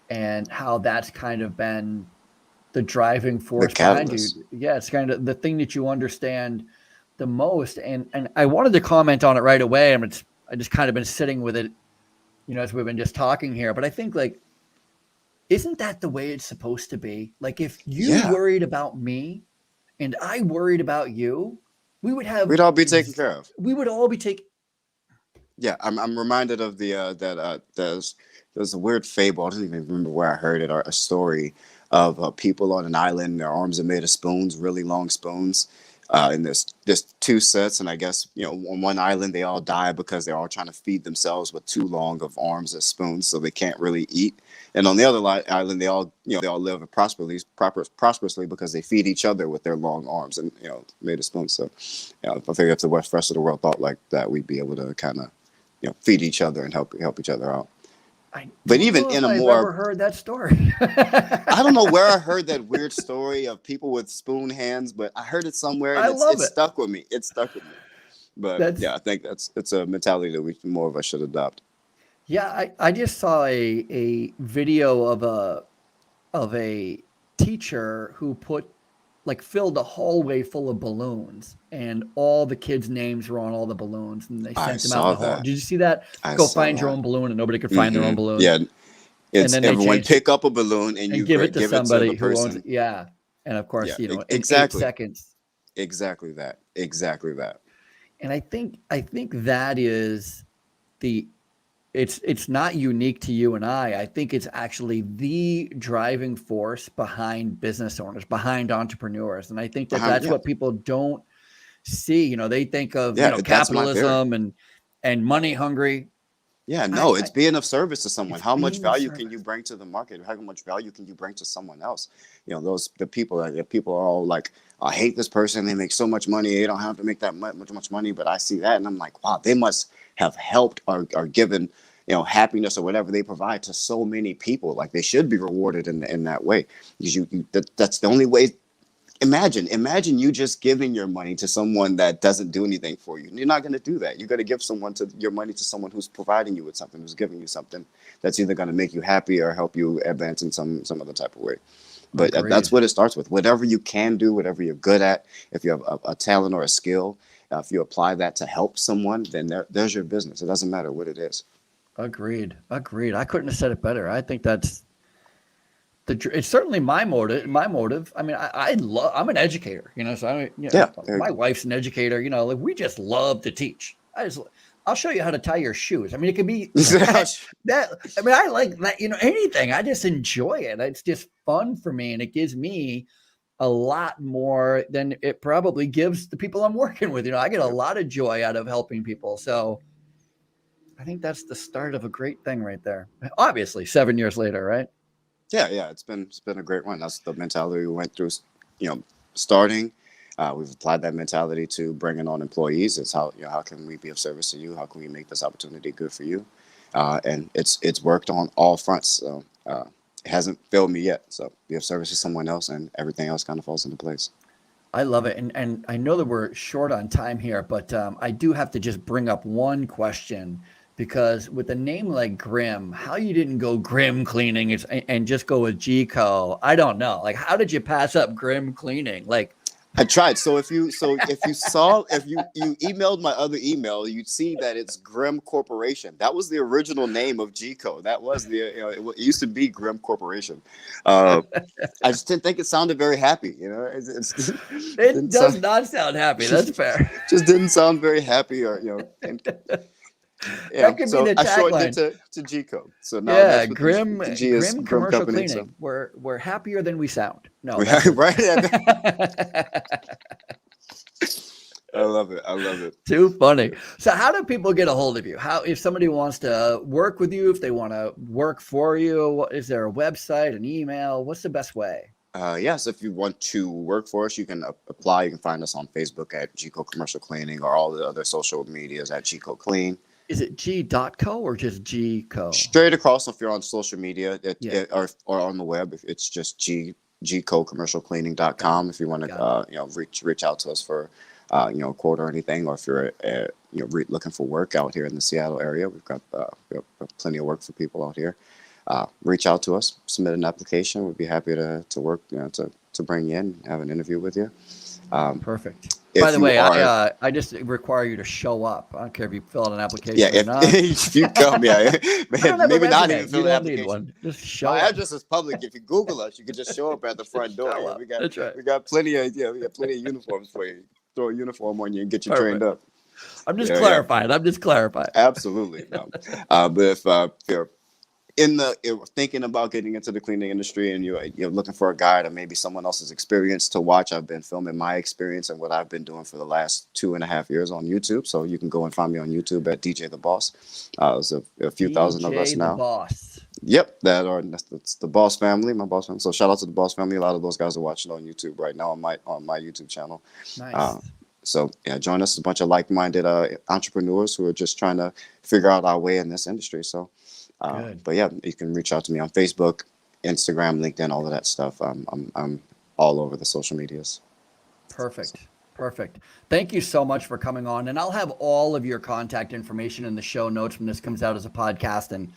Speaker 1: and how that's kind of been the driving
Speaker 2: The
Speaker 1: force behind you.
Speaker 2: catalyst.
Speaker 1: Yeah, it's kind of the thing that you understand the most. And I wanted to comment on it right away. I just kind of been sitting with it, as we've been just talking here. But I think, like, isn't that the way it's supposed to be? Like, if you
Speaker 2: Yeah,
Speaker 1: worried about me and I worried about you, we would have
Speaker 2: we'd all be taken care of.
Speaker 1: we would all be taking.
Speaker 2: Yeah, I'm reminded of the that there's a weird fable. I don't even remember where I heard it or a story of people on an island. Their arms are made of spoons, really long spoons. And there's two sets, and I guess on one island they all die because they're all trying to feed themselves with too long of arms as spoons, so they can't really eat. And on the other island, they all live prosperously because they feed each other with their long arms and made of spoons. So I figure if the rest of the world thought like that, we'd be able to kind of feed each other and help each other out.
Speaker 1: I
Speaker 2: But
Speaker 1: don't
Speaker 2: even
Speaker 1: know
Speaker 2: in
Speaker 1: if
Speaker 2: a
Speaker 1: I've
Speaker 2: more,
Speaker 1: ever heard that story.
Speaker 2: I don't know where I heard that weird story of people with spoon hands, but I heard it somewhere and
Speaker 1: I
Speaker 2: it's
Speaker 1: love
Speaker 2: it's
Speaker 1: it.
Speaker 2: stuck with me. It's stuck with me. But
Speaker 1: That's
Speaker 2: yeah, I think it's a mentality that we more of us should adopt.
Speaker 1: Yeah. I just saw a video of a teacher who filled a hallway full of balloons, and all the kids' names were on all the balloons, and they
Speaker 2: I
Speaker 1: sent them out in
Speaker 2: saw
Speaker 1: the hall.
Speaker 2: that.
Speaker 1: Did you see that?
Speaker 2: I
Speaker 1: Go
Speaker 2: saw
Speaker 1: find your
Speaker 2: that.
Speaker 1: own balloon, and nobody could find their own balloon.
Speaker 2: Yeah,
Speaker 1: And
Speaker 2: it's
Speaker 1: then they
Speaker 2: everyone
Speaker 1: changed
Speaker 2: pick up a balloon and
Speaker 1: and
Speaker 2: you
Speaker 1: give it to
Speaker 2: give it to the
Speaker 1: somebody who owns it.
Speaker 2: person.
Speaker 1: Yeah. And of
Speaker 2: Yeah,
Speaker 1: course, in eight
Speaker 2: exactly,
Speaker 1: seconds.
Speaker 2: exactly that, exactly that.
Speaker 1: And I think that is the it's not unique to you and I. I think it's actually the driving force behind business owners, behind entrepreneurs. And I think that
Speaker 2: Behind
Speaker 1: that's
Speaker 2: yeah,
Speaker 1: what people don't see. They think of,
Speaker 2: yeah, that's my theory.
Speaker 1: capitalism and money hungry.
Speaker 2: Yeah,
Speaker 1: I,
Speaker 2: no, it's
Speaker 1: I
Speaker 2: being of service to someone.
Speaker 1: It's
Speaker 2: How much
Speaker 1: being of
Speaker 2: value can you
Speaker 1: service.
Speaker 2: bring to the market? How much value can you bring to someone else? Those the people like the people are all like, I hate this person. They make so much money. They don't have to make that much money, but I see that and I'm like, wow, they must have helped or given happiness or whatever they provide to so many people. Like they should be rewarded in that way because that's the only way. Imagine you just giving your money to someone that doesn't do anything for you. You're not going to do that. You're going to give your money to someone who's providing you with something, who's giving you something that's either going to make you happy or help you advance in some other type of way. But that's
Speaker 1: Agreed.
Speaker 2: what it starts with. Whatever you can do, whatever you're good at, if you have a talent or a skill, if you apply that to help someone, then there's your business. It doesn't matter what it is.
Speaker 1: Agreed. Agreed. I couldn't have said it better. I think that's it's certainly my motive. My motive. I mean, I love. I'm an educator. So
Speaker 2: Yeah, there you
Speaker 1: my
Speaker 2: go.
Speaker 1: wife's an educator. Like we just love to teach. I'll show you how to tie your shoes. I mean, it can be that. I mean, I like that. Anything. I just enjoy it. It's just fun for me, and it gives me a lot more than it probably gives the people I'm working with. I get a lot of joy out of helping people. So I think that's the start of a great thing right there. Obviously, 7 years later, right?
Speaker 2: Yeah. It's been a great run. That's the mentality we went through. Starting. We've applied that mentality to bringing on employees. It's how can we be of service to you? How can we make this opportunity good for you? And it's worked on all fronts. So it hasn't failed me yet. So be of service to someone else, and everything else kind of falls into place.
Speaker 1: I love it. And I know that we're short on time here, but I do have to just bring up one question because with a name like Grim, how you didn't go Grim Cleaning and just go with G-Co, I don't know. Like, how did you pass up Grim Cleaning? Like,
Speaker 2: I tried. So if you emailed my other email, you'd see that it's Grim Corporation. That was the original name of G-Co. That was it used to be Grim Corporation. I just didn't think it sounded very happy.
Speaker 1: It does not sound happy. That's fair.
Speaker 2: Just didn't sound very happy, or
Speaker 1: That could be the
Speaker 2: I shortened
Speaker 1: tagline.
Speaker 2: it to G-Co. So now
Speaker 1: Yeah,
Speaker 2: that's what the G is.
Speaker 1: Grim
Speaker 2: Grim
Speaker 1: Commercial
Speaker 2: Company. So
Speaker 1: Cleaning. We're happier than we sound. No, that's
Speaker 2: right. I love it.
Speaker 1: Too funny. So how do people get a hold of you? How, if somebody wants to work with you, if they want to work for you, is there a website, an email? What's the best way?
Speaker 2: Yes, if you want to work for us, you can apply. You can find us on Facebook at G-Co Commercial Cleaning, or all the other social medias at G-Co Clean.
Speaker 1: Is it G.co or just G-Co?
Speaker 2: Straight across, if you're on social media or on the web, if it's just GCommercialCleaning.com. If you want to reach out to us for a quote or anything, or if you're looking for work out here in the Seattle area, we've got plenty of work for people out here. Reach out to us, submit an application. We'd be happy to work, to bring you in, have an interview with you.
Speaker 1: Perfect. By the way, I just require you to show up. I don't care if you fill out an application or not.
Speaker 2: If you come, maybe not even fill an application.
Speaker 1: One. Just show
Speaker 2: My
Speaker 1: up.
Speaker 2: address is public. If you Google us, you can just show up at the front door.
Speaker 1: That's right.
Speaker 2: We got plenty of uniforms for you. Throw a uniform on you and get you trained up.
Speaker 1: I'm just clarifying. I'm just clarifying.
Speaker 2: Absolutely. No. But if you're thinking about getting into the cleaning industry, and you're looking for a guide or maybe someone else's experience to watch, I've been filming my experience and what I've been doing for the last 2.5 years on YouTube. So you can go and find me on YouTube at DJ the Boss. There's a few thousand of us now.
Speaker 1: DJ the Boss.
Speaker 2: Yep, that's the Boss family, my Boss family. So shout out to the Boss family. A lot of those guys are watching on YouTube right now on my YouTube channel.
Speaker 1: Nice.
Speaker 2: So join us, a bunch of like-minded entrepreneurs who are just trying to figure out our way in this industry. So. But yeah, you can reach out to me on Facebook, Instagram, LinkedIn, all of that stuff. I'm all over the social medias.
Speaker 1: Perfect. Thank you so much for coming on. And I'll have all of your contact information in the show notes when this comes out as a podcast, and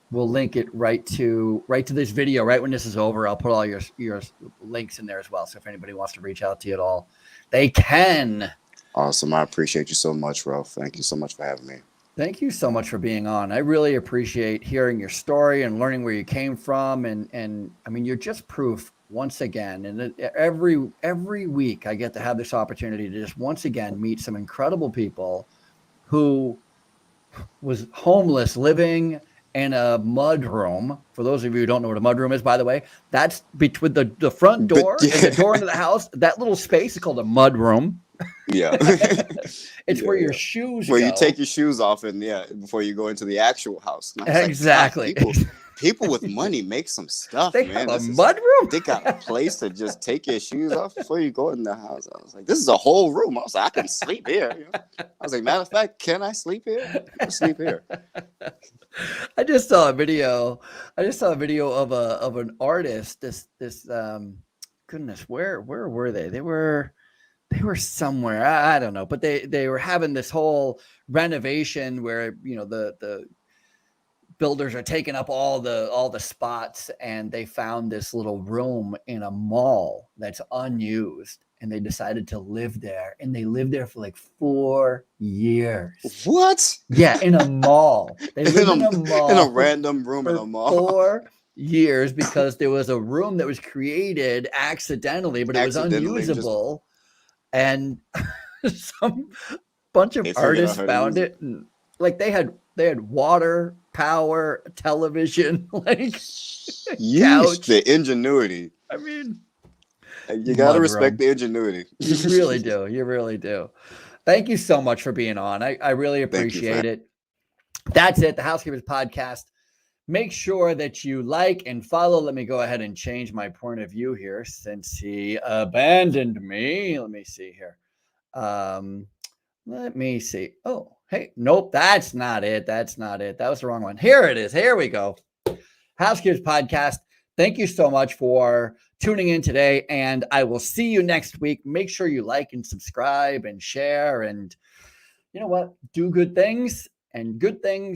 Speaker 1: we'll link it right to this video. Right when this is over, I'll put all your links in there as well. So if anybody wants to reach out to you at all, they can.
Speaker 2: Awesome. I appreciate you so much, Ralph. Thank you so much for having me.
Speaker 1: Thank you so much for being on. I really appreciate hearing your story and learning where you came from. And I mean, you're just proof once again. And every week I get to have this opportunity to just once again meet some incredible people who was homeless, living in a mud room. For those of you who don't know what a mud room is, by the way, that's between the front door and the door into the house. That little space is called a mud room.
Speaker 2: Yeah.
Speaker 1: It's where your shoes
Speaker 2: where
Speaker 1: go.
Speaker 2: you take your shoes off before you go into the actual house.
Speaker 1: Exactly.
Speaker 2: Like, people with money make some stuff,
Speaker 1: they
Speaker 2: man.
Speaker 1: Have a mud room?
Speaker 2: They got a place to just take your shoes off before you go in the house. I was like, this is a whole room. I was like, I can sleep here. I was like, matter of fact, can I sleep here? I can sleep here.
Speaker 1: I just saw a video of an artist. This goodness, where were they? They were somewhere. I don't know, but they were having this whole renovation where the builders are taking up all the spots, and they found this little room in a mall that's unused, and they decided to live there, and they lived there for like 4 years.
Speaker 2: What?
Speaker 1: Yeah, in a mall. They lived in a mall
Speaker 2: in a random room in
Speaker 1: for
Speaker 2: a mall.
Speaker 1: 4 years because there was a room that was created accidentally, but it was unusable, and some bunch of artists found it, and like they had water, power, television, like couch.
Speaker 2: The ingenuity.
Speaker 1: I mean,
Speaker 2: you got to respect the ingenuity.
Speaker 1: You really do. You really do. Thank you so much for being on. I really appreciate it. That's it. The Housekeepers podcast. Make sure that you like and follow. Let me go ahead and change my point of view here since he abandoned me. Let me see here. Let me see. Oh, hey, nope, that's not it. That's not it. That was the wrong one. Here it is. Here we go. Housekeepers podcast. Thank you so much for tuning in today, and I will see you next week. Make sure you like and subscribe and share, and you know what? Do good things, and good things